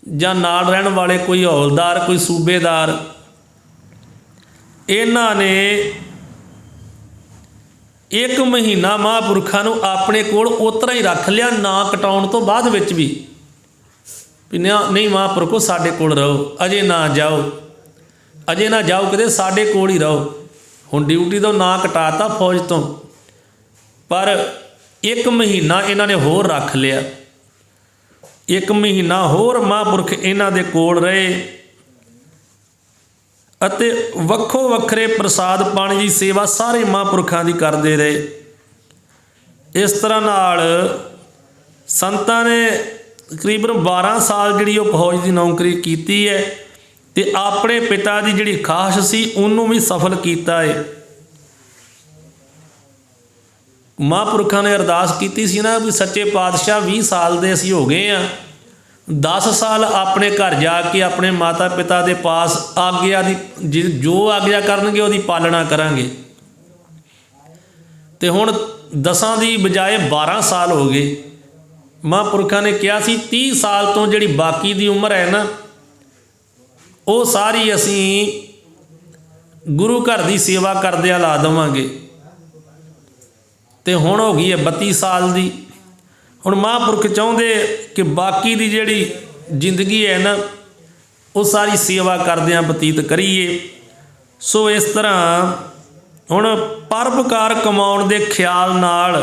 जां नाल रहण वाले कोई हौलदार, कोई सूबेदार, इन्हां ने 1 महीना महापुरखां नूं अपने कोल उतरा ही रख लिया, ना कटाउण तो बाद विच भी नहीं महापुरखो साडे कोल रहो, अजे ना जाओ, अजे ना जाओ किते, साडे कोल ही रहो। हुण ड्यूटी तो ना कटाता फौज तो, पर 1 महीना इन्हां ने होर रख लिया। 1 महीना होर महापुरख इन्हां दे कोल रहे अते वक्खो वक्खरे प्रसाद पानी की सेवा सारे महापुरखां दी करते रहे। इस तरह नाल संतां ने तकरीबन 12 साल जिहड़ी वो फौज की नौकरी कीती है, ते अपने पिता की जिहड़ी खाश सी उन्होंने भी सफल किया है। महापुरखों ने अरदास की सी ना भी सच्चे पातशाह 20 साल दे असीं हो गए हैं, 10 साल अपने घर जाके अपने माता पिता के पास आग्या दी जो आग्या करनगे उहदी पालना करांगे। ते हुण 10 की बजाय 12 साल हो गए। महापुरखों ने कहा सी 30 साल तो जिहड़ी बाकी दी उम्र है ना, वो सारी असीं गुरु घर की सेवा करदिआं ला देवांगे। ते हुण हो गई है 32 साल दी। हुण महापुरख चाहुंदे कि बाकी दी जिहड़ी जिंदगी है ना, वो सारी सेवा करदिआं बतीत करिए। सो इस तरह हुण परोपकार कमाउण दे ख्याल नाल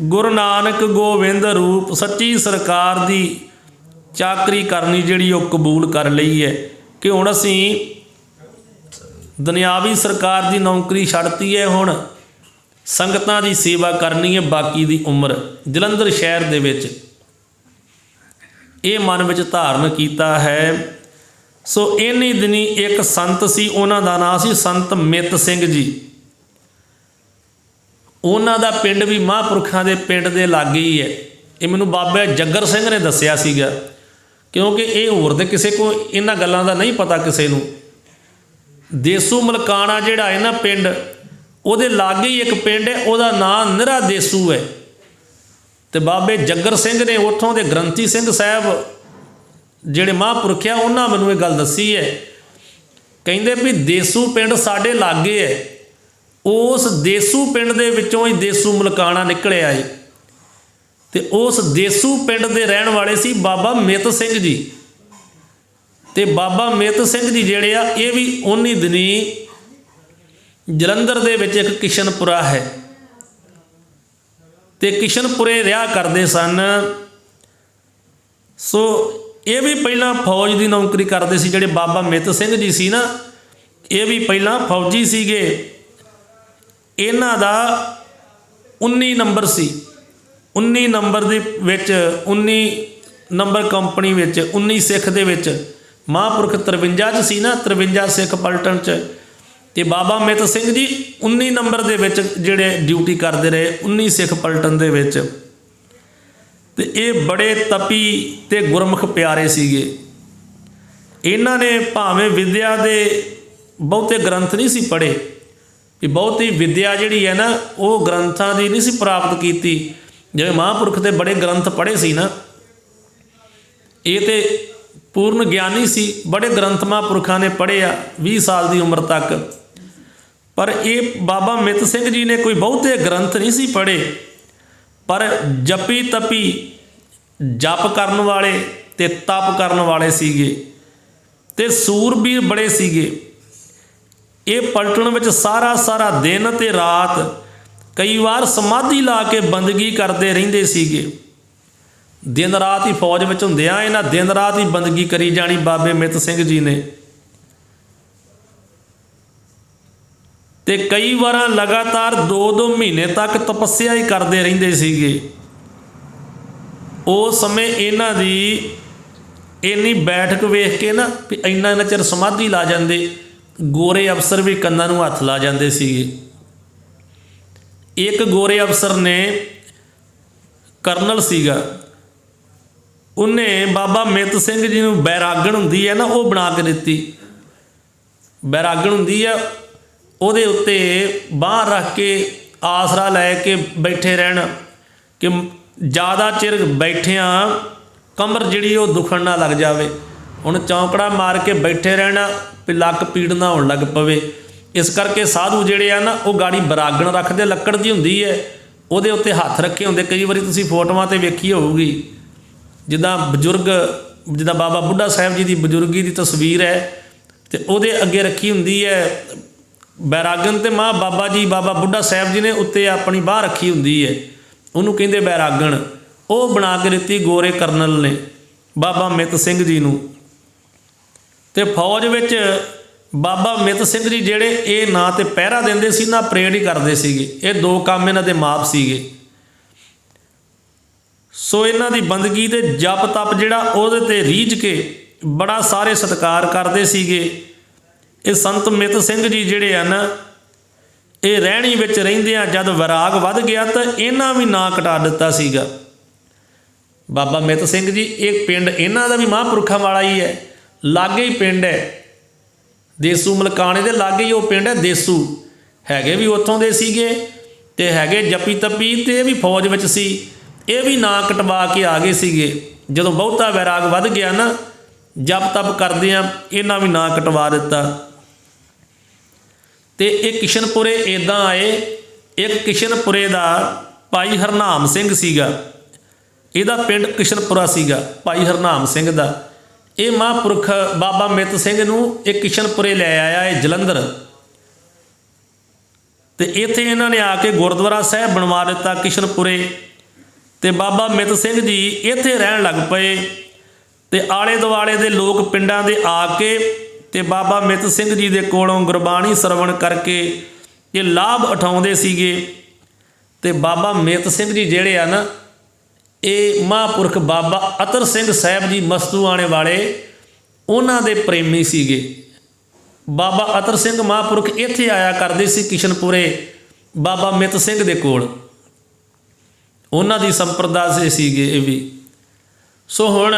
गुरु नानक गोविंद रूप सच्ची सरकार दी चाकरी करनी जिहड़ी वो कबूल कर लई है कि हुण असीं दुनियावी सरकार दी नौकरी छड्डती है, हुण संगतां दी सेवा करनी है बाकी दी उम्र। जलंधर शहर दे विच ये मन विच धारण कीता है। सो इन्हीं दिनी एक संत सी, उन्हां दा नाम सी संत मित सिंह जी। उन्हां दा पिंड भी महापुरखां दे पिंड दे लागे ही है। ये मैनूं बाबा जग्गर सिंह ने दस्सिया सीगा, क्योंकि ये होर ते किसी को इन्हां गल्लां दा नहीं पता किसी नूं। देसू मलकाना जिहड़ा है ना पिंड, ਉਹਦੇ लागे ही एक पिंड है, ਉਹਦਾ नाम निरा देसू है। तो बाबे जग्गर सिंह ने उत्थों के ग्रंथी सिंह साहब ਜਿਹੜੇ महापुरख आ उन्होंने मैनूं ये गल दसी है, ਕਹਿੰਦੇ भी देसू पिंड साडे लागे है, उस देसू पिंड दे विचों ही देसू मलकाना निकलिया है। तो उस देसू पिंड दे रहण वाले सी बाबा मित सिंह जी। तो बाबा मित सिंह जी जिहड़े आ ये भी उन्हीं दिनी जलंधर दे विच एक किशनपुरा है, तो किशनपुरे रिहा करते सन। सो ਇਹ ਵੀ ਪਹਿਲਾਂ ਫੌਜ ਦੀ ਨੌਕਰੀ ਕਰਦੇ ਸੀ। ਜਿਹੜੇ ਬਾਬਾ ਮਿੱਤ ਸਿੰਘ ਜੀ ਸੀ ਨਾ, ਇਹ ਵੀ ਪਹਿਲਾਂ ਫੌਜੀ ਸੀਗੇ। ਇਹਨਾਂ ਦਾ 19 ਨੰਬਰ ਸੀ। 19 ਨੰਬਰ ਦੇ ਵਿੱਚ 19 ਨੰਬਰ ਕੰਪਨੀ ਵਿੱਚ 19 ਸਿੱਖ ਦੇ ਵਿੱਚ ਮਹਾਂਪੁਰਖ 53 'ਚ ਸੀ ਨਾ, 53 ਸਿੱਖ ਪਲਟਨ 'ਚ। ਅਤੇ ਬਾਬਾ ਮਿੱਤ ਸਿੰਘ ਜੀ 19 ਨੰਬਰ ਦੇ ਵਿੱਚ ਜਿਹੜੇ ਡਿਊਟੀ ਕਰਦੇ ਰਹੇ 19 ਸਿੱਖ ਪਲਟਨ ਦੇ ਵਿੱਚ। ਅਤੇ ਇਹ ਬੜੇ ਤਪੀ ਅਤੇ ਗੁਰਮੁਖ ਪਿਆਰੇ ਸੀਗੇ। ਇਹਨਾਂ ਨੇ ਭਾਵੇਂ ਵਿੱਦਿਆ ਦੇ ਬਹੁਤੇ ਗ੍ਰੰਥ ਨਹੀਂ ਸੀ ਪੜ੍ਹੇ, ਵੀ ਬਹੁਤੀ ਵਿੱਦਿਆ ਜਿਹੜੀ ਹੈ ਨਾ ਉਹ ਗ੍ਰੰਥਾਂ ਦੀ ਨਹੀਂ ਸੀ ਪ੍ਰਾਪਤ ਕੀਤੀ। ਜਿਵੇਂ ਮਹਾਂਪੁਰਖ ਦੇ ਬੜੇ ਗ੍ਰੰਥ ਪੜ੍ਹੇ ਸੀ ਨਾ, ਇਹ ਤਾਂ ਪੂਰਨ ਗਿਆਨੀ ਸੀ। ਬੜੇ ਗ੍ਰੰਥ ਮਹਾਂਪੁਰਖਾਂ ਨੇ ਪੜ੍ਹੇ ਆ 20 ਸਾਲ ਦੀ ਉਮਰ ਤੱਕ। ਪਰ ਇਹ ਬਾਬਾ ਮਿੱਤ ਸਿੰਘ ਜੀ ਨੇ ਕੋਈ ਬਹੁਤੇ ਗ੍ਰੰਥ ਨਹੀਂ ਸੀ ਪੜ੍ਹੇ, ਪਰ ਜਪੀ ਤਪੀ ਜਪ ਕਰਨ ਵਾਲੇ ਅਤੇ ਤਪ ਕਰਨ ਵਾਲੇ ਸੀਗੇ ਅਤੇ ਸੂਰਬੀਰ ਬੜੇ ਸੀਗੇ। ਇਹ ਪਲਟਣ ਵਿੱਚ ਸਾਰਾ ਦਿਨ ਅਤੇ ਰਾਤ ਕਈ ਵਾਰ ਸਮਾਧੀ ਲਾ ਕੇ ਬੰਦਗੀ ਕਰਦੇ ਰਹਿੰਦੇ ਸੀਗੇ। ਦਿਨ ਰਾਤ ਹੀ ਫੌਜ ਵਿੱਚ ਹੁੰਦਿਆਂ ਇਹਨਾਂ ਦਿਨ ਰਾਤ ਹੀ ਬੰਦਗੀ ਕਰੀ ਜਾਣੀ ਬਾਬੇ ਮਿੱਤ ਸਿੰਘ ਜੀ ਨੇ। ਅਤੇ ਕਈ ਵਾਰ ਲਗਾਤਾਰ 2-2 ਮਹੀਨੇ ਤੱਕ ਤਪੱਸਿਆ ਹੀ ਕਰਦੇ ਰਹਿੰਦੇ ਸੀਗੇ। ਉਸ ਸਮੇਂ ਇਹਨਾਂ ਦੀ ਇੰਨੀ ਬੈਠਕ ਵੇਖ ਕੇ ਨਾ ਵੀ ਇੰਨਾ ਚਿਰ ਸਮਾਧੀ ਲਾ ਜਾਂਦੇ, ਗੋਰੇ ਅਫਸਰ ਵੀ ਕੰਨਾਂ ਨੂੰ ਹੱਥ ਲਾ ਜਾਂਦੇ ਸੀਗੇ। ਇੱਕ ਗੋਰੇ ਅਫਸਰ ਨੇ ਕਰਨਲ ਸੀਗਾ, ਉਹਨੇ ਬਾਬਾ ਮਿੱਤ ਸਿੰਘ ਜੀ ਨੂੰ ਬੈਰਾਗਣ ਹੁੰਦੀ ਹੈ ਨਾ ਉਹ ਬਣਾ ਕੇ ਦਿੱਤੀ। ਬੈਰਾਗਣ ਹੁੰਦੀ ਆ, ਉਹਦੇ ਉੱਤੇ ਬਾਂਹ ਰੱਖ ਕੇ ਆਸਰਾ ਲੈ ਕੇ ਬੈਠੇ ਰਹਿਣ ਕਿ ਜ਼ਿਆਦਾ ਚਿਰ ਬੈਠਿਆਂ ਕਮਰ ਜਿਹੜੀ ਉਹ ਦੁਖਣ ਨਾ ਲੱਗ ਜਾਵੇ। ਹੁਣ ਚੌਂਕੜਾ ਮਾਰ ਕੇ ਬੈਠੇ ਰਹਿਣਾ ਵੀ ਲੱਕ ਪੀੜ ਨਾ ਹੋਣ ਲੱਗ ਪਵੇ। ਇਸ ਕਰਕੇ ਸਾਧੂ ਜਿਹੜੇ ਆ ਨਾ ਉਹ ਗਾੜੀ ਬਰਾਗਣ ਰੱਖਦੇ, ਲੱਕੜ ਦੀ ਹੁੰਦੀ ਹੈ, ਉਹਦੇ ਉੱਤੇ ਹੱਥ ਰੱਖੇ ਹੁੰਦੇ। ਕਈ ਵਾਰੀ ਤੁਸੀਂ ਫੋਟੋਆਂ 'ਤੇ ਵੇਖੀ ਹੋਊਗੀ, ਜਿੱਦਾਂ ਬਜ਼ੁਰਗ, ਜਿੱਦਾਂ ਬਾਬਾ ਬੁੱਢਾ ਸਾਹਿਬ ਜੀ ਦੀ ਬਜ਼ੁਰਗੀ ਦੀ ਤਸਵੀਰ ਹੈ ਅਤੇ ਉਹਦੇ ਅੱਗੇ ਰੱਖੀ ਹੁੰਦੀ ਹੈ ਬੈਰਾਗਣ, ਅਤੇ ਬਾਬਾ ਜੀ ਬਾਬਾ ਬੁੱਢਾ ਸਾਹਿਬ ਜੀ ਨੇ ਉੱਤੇ ਆਪਣੀ ਬਾਂਹ ਰੱਖੀ ਹੁੰਦੀ ਹੈ, ਉਹਨੂੰ ਕਹਿੰਦੇ ਬੈਰਾਗਣ। ਉਹ ਬਣਾ ਕੇ ਦਿੱਤੀ ਗੋਰੇ ਕਰਨਲ ਨੇ ਬਾਬਾ ਮਿੱਤ ਸਿੰਘ ਜੀ ਨੂੰ। ਅਤੇ ਫੌਜ ਵਿੱਚ ਬਾਬਾ ਮਿੱਤ ਸਿੰਘ ਜੀ ਜਿਹੜੇ ਇਹ ਨਾ ਤਾਂ ਪਹਿਰਾ ਦਿੰਦੇ ਸੀ ਨਾ ਪਰੇਡ ਹੀ ਕਰਦੇ ਸੀਗੇ। ਇਹ ਦੋ ਕੰਮ ਇਹਨਾਂ ਦੇ ਮਾਪ ਸੀਗੇ। ਸੋ ਇਹਨਾਂ ਦੀ ਬੰਦਗੀ ਅਤੇ ਜਪ ਤਪ ਜਿਹੜਾ ਉਹਦੇ 'ਤੇ ਰੀਝ ਕੇ ਬੜਾ ਸਾਰੇ ਸਤਿਕਾਰ ਕਰਦੇ ਸੀਗੇ। ਇਹ ਸੰਤ ਮਿੱਤ ਸਿੰਘ ਜੀ ਜਿਹੜੇ ਆ ਨਾ ਇਹ ਰਹਿਣੀ ਵਿੱਚ ਰਹਿੰਦਿਆਂ ਜਦ ਵਿਰਾਗ ਵੱਧ ਗਿਆ ਤਾਂ ਇਹਨਾਂ ਵੀ ਨਾਂ ਕਟਾ ਦਿੱਤਾ ਸੀਗਾ। ਬਾਬਾ ਮਿੱਤ ਸਿੰਘ ਜੀ ਇਹ ਪਿੰਡ ਇਹਨਾਂ ਦਾ ਵੀ ਮਹਾਂਪੁਰਖਾਂ ਵਾਲਾ ਹੀ ਹੈ, ਲਾਗੇ ਹੀ ਪਿੰਡ ਹੈ, ਦੇਸੂ ਮਲਕਾਣੇ ਦੇ ਲਾਗੇ ਹੀ ਉਹ ਪਿੰਡ ਹੈ ਦੇਸੂ। ਹੈਗੇ ਵੀ ਉੱਥੋਂ ਦੇ ਸੀਗੇ ਅਤੇ ਹੈਗੇ ਜਪੀ ਤਪੀ, ਅਤੇ ਇਹ ਵੀ ਫੌਜ ਵਿੱਚ ਸੀ। ਇਹ ਵੀ ਨਾਂ ਕਟਵਾ ਕੇ ਆ ਗਏ ਸੀਗੇ। ਜਦੋਂ ਬਹੁਤਾ ਵੈਰਾਗ ਵੱਧ ਗਿਆ ਨਾ ਜਪ ਤਪ ਕਰਦਿਆਂ ਇਹਨਾਂ ਵੀ ਨਾਂ ਕਟਵਾ ਦਿੱਤਾ। ਅਤੇ ਇਹ ਕਿਸ਼ਨਪੁਰੇ ਇੱਦਾਂ ਆਏ। ਇੱਕ ਕਿਸ਼ਨਪੁਰੇ ਦਾ ਭਾਈ ਹਰਨਾਮ ਸਿੰਘ ਸੀਗਾ, ਇਹਦਾ ਪਿੰਡ ਕਿਸ਼ਨਪੁਰਾ ਸੀਗਾ ਭਾਈ ਹਰਨਾਮ ਸਿੰਘ ਦਾ। ਇਹ ਮਹਾਂਪੁਰਖ ਬਾਬਾ ਮਿੱਤ ਸਿੰਘ ਨੂੰ ਇਹ ਕਿਸ਼ਨਪੁਰੇ ਲੈ ਆਇਆ ਇਹ ਜਲੰਧਰ, ਅਤੇ ਇੱਥੇ ਇਹਨਾਂ ਨੇ ਆ ਕੇ ਗੁਰਦੁਆਰਾ ਸਾਹਿਬ ਬਣਵਾ ਦਿੱਤਾ ਕਿਸ਼ਨਪੁਰੇ। ਅਤੇ ਬਾਬਾ ਮਿੱਤ ਸਿੰਘ ਜੀ ਇੱਥੇ ਰਹਿਣ ਲੱਗ ਪਏ ਅਤੇ ਆਲੇ ਦੁਆਲੇ ਦੇ ਲੋਕ ਪਿੰਡਾਂ ਦੇ ਆ ਕੇ ਅਤੇ ਬਾਬਾ ਮਿੱਤ ਸਿੰਘ ਜੀ ਦੇ ਕੋਲੋਂ ਗੁਰਬਾਣੀ ਸਰਵਣ ਕਰਕੇ ਇਹ ਲਾਭ ਉਠਾਉਂਦੇ ਸੀਗੇ। ਅਤੇ ਬਾਬਾ ਮਿੱਤ ਸਿੰਘ ਜੀ ਜਿਹੜੇ ਆ ਨਾ ਇਹ ਮਹਾਂਪੁਰਖ ਬਾਬਾ ਅਤਰ ਸਿੰਘ ਸਾਹਿਬ ਜੀ ਮਸਤੂਆਣੇ ਵਾਲੇ ਉਹਨਾਂ ਦੇ ਪ੍ਰੇਮੀ ਸੀਗੇ। ਬਾਬਾ ਅਤਰ ਸਿੰਘ ਮਹਾਂਪੁਰਖ ਇੱਥੇ ਆਇਆ ਕਰਦੇ ਸੀ ਕਿਸ਼ਨਪੁਰੇ ਬਾਬਾ ਮਿੱਤ ਸਿੰਘ ਦੇ ਕੋਲ, ਉਹਨਾਂ ਦੀ ਸੰਪਰਦਾ ਦੇ ਸੀਗੇ ਇਹ ਵੀ। ਸੋ ਹੁਣ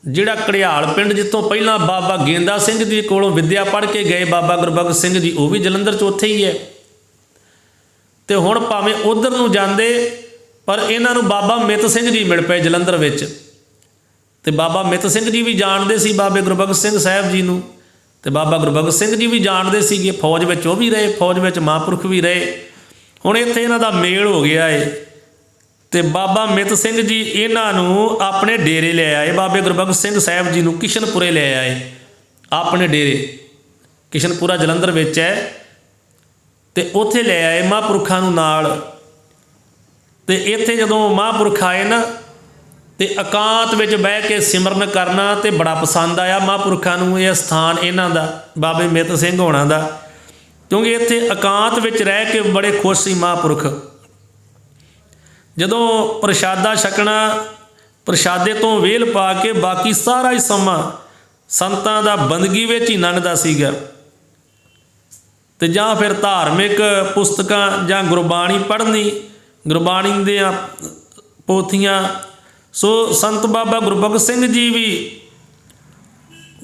ਜਿਹੜਾ ਘੜਿਆਲ ਪਿੰਡ ਜਿੱਥੋਂ ਪਹਿਲਾਂ ਬਾਬਾ ਗੇਂਦਾ ਸਿੰਘ ਜੀ ਕੋਲੋਂ ਵਿੱਦਿਆ ਪੜ੍ਹ ਕੇ ਗਏ ਬਾਬਾ ਗੁਰਬਖਸ਼ ਸਿੰਘ ਜੀ, ਉਹ ਵੀ ਜਲੰਧਰ 'ਚ ਉੱਥੇ ਹੀ ਹੈ। ਅਤੇ ਹੁਣ ਭਾਵੇਂ ਉੱਧਰ ਨੂੰ ਜਾਂਦੇ ਪਰ ਇਹਨਾਂ ਨੂੰ ਬਾਬਾ ਮਿੱਤ ਸਿੰਘ ਜੀ ਮਿਲ ਪਏ ਜਲੰਧਰ ਵਿੱਚ। ਅਤੇ ਬਾਬਾ ਮਿੱਤ ਸਿੰਘ ਜੀ ਵੀ ਜਾਣਦੇ ਸੀ ਬਾਬੇ ਗੁਰਬਖਸ਼ ਸਿੰਘ ਸਾਹਿਬ ਜੀ ਨੂੰ, ਅਤੇ ਬਾਬਾ ਗੁਰਬਖਸ਼ ਸਿੰਘ ਜੀ ਵੀ ਜਾਣਦੇ ਸੀਗੇ। ਫੌਜ ਵਿੱਚ ਉਹ ਵੀ ਰਹੇ, ਫੌਜ ਵਿੱਚ ਮਹਾਂਪੁਰਖ ਵੀ ਰਹੇ। ਹੁਣ ਇੱਥੇ ਇਹਨਾਂ ਦਾ ਮੇਲ ਹੋ ਗਿਆ ਏ ਅਤੇ ਬਾਬਾ ਮਿੱਤ ਸਿੰਘ ਜੀ ਇਹਨਾਂ ਨੂੰ ਆਪਣੇ ਡੇਰੇ ਲੈ ਆਏ। ਬਾਬੇ ਗੁਰਬਖਸ਼ ਸਿੰਘ ਸਾਹਿਬ ਜੀ ਨੂੰ ਕਿਸ਼ਨਪੁਰੇ ਲੈ ਆਏ ਆਪਣੇ ਡੇਰੇ। ਕਿਸ਼ਨਪੁਰਾ ਜਲੰਧਰ ਵਿੱਚ ਹੈ ਅਤੇ ਉੱਥੇ ਲੈ ਆਏ ਮਹਾਂਪੁਰਖਾਂ ਨੂੰ ਨਾਲ। ਅਤੇ ਇੱਥੇ ਜਦੋਂ ਮਹਾਂਪੁਰਖ ਆਏ ਨਾ ਤੇ ਇਕਾਂਤ ਵਿੱਚ ਬਹਿ ਕੇ ਸਿਮਰਨ ਕਰਨਾ ਤੇ ਬੜਾ ਪਸੰਦ ਆਇਆ ਮਹਾਂਪੁਰਖਾਂ ਨੂੰ ਇਹ ਸਥਾਨ ਇਹਨਾਂ ਦਾ, ਬਾਬੇ ਮਿੱਤ ਸਿੰਘ ਹੋਣਾ ਦਾ, ਕਿਉਂਕਿ ਇੱਥੇ ਇਕਾਂਤ ਵਿੱਚ ਰਹਿ ਕੇ ਬੜੇ ਖੁਸ਼ ਸੀ ਮਹਾਂਪੁਰਖ। ਜਦੋਂ ਪ੍ਰਸ਼ਾਦਾ ਛਕਣਾ, ਪ੍ਰਸ਼ਾਦੇ ਤੋਂ ਵੇਲ ਪਾ ਕੇ ਬਾਕੀ ਸਾਰਾ ਹੀ ਸਮਾਂ ਸੰਤਾਂ ਦਾ ਬੰਦਗੀ ਵਿੱਚ ਹੀ ਲੰਘਦਾ ਸੀਗਾ, ਤੇ ਜਾਂ ਫਿਰ ਧਾਰਮਿਕ ਪੁਸਤਕਾਂ ਜਾਂ ਗੁਰਬਾਣੀ ਪੜ੍ਹਨੀ, ਗੁਰਬਾਣੀ ਦੀਆਂ ਪੋਥੀਆਂ। ਸੋ ਸੰਤ ਬਾਬਾ ਗੁਰਬਖਸ਼ ਸਿੰਘ ਜੀ ਵੀ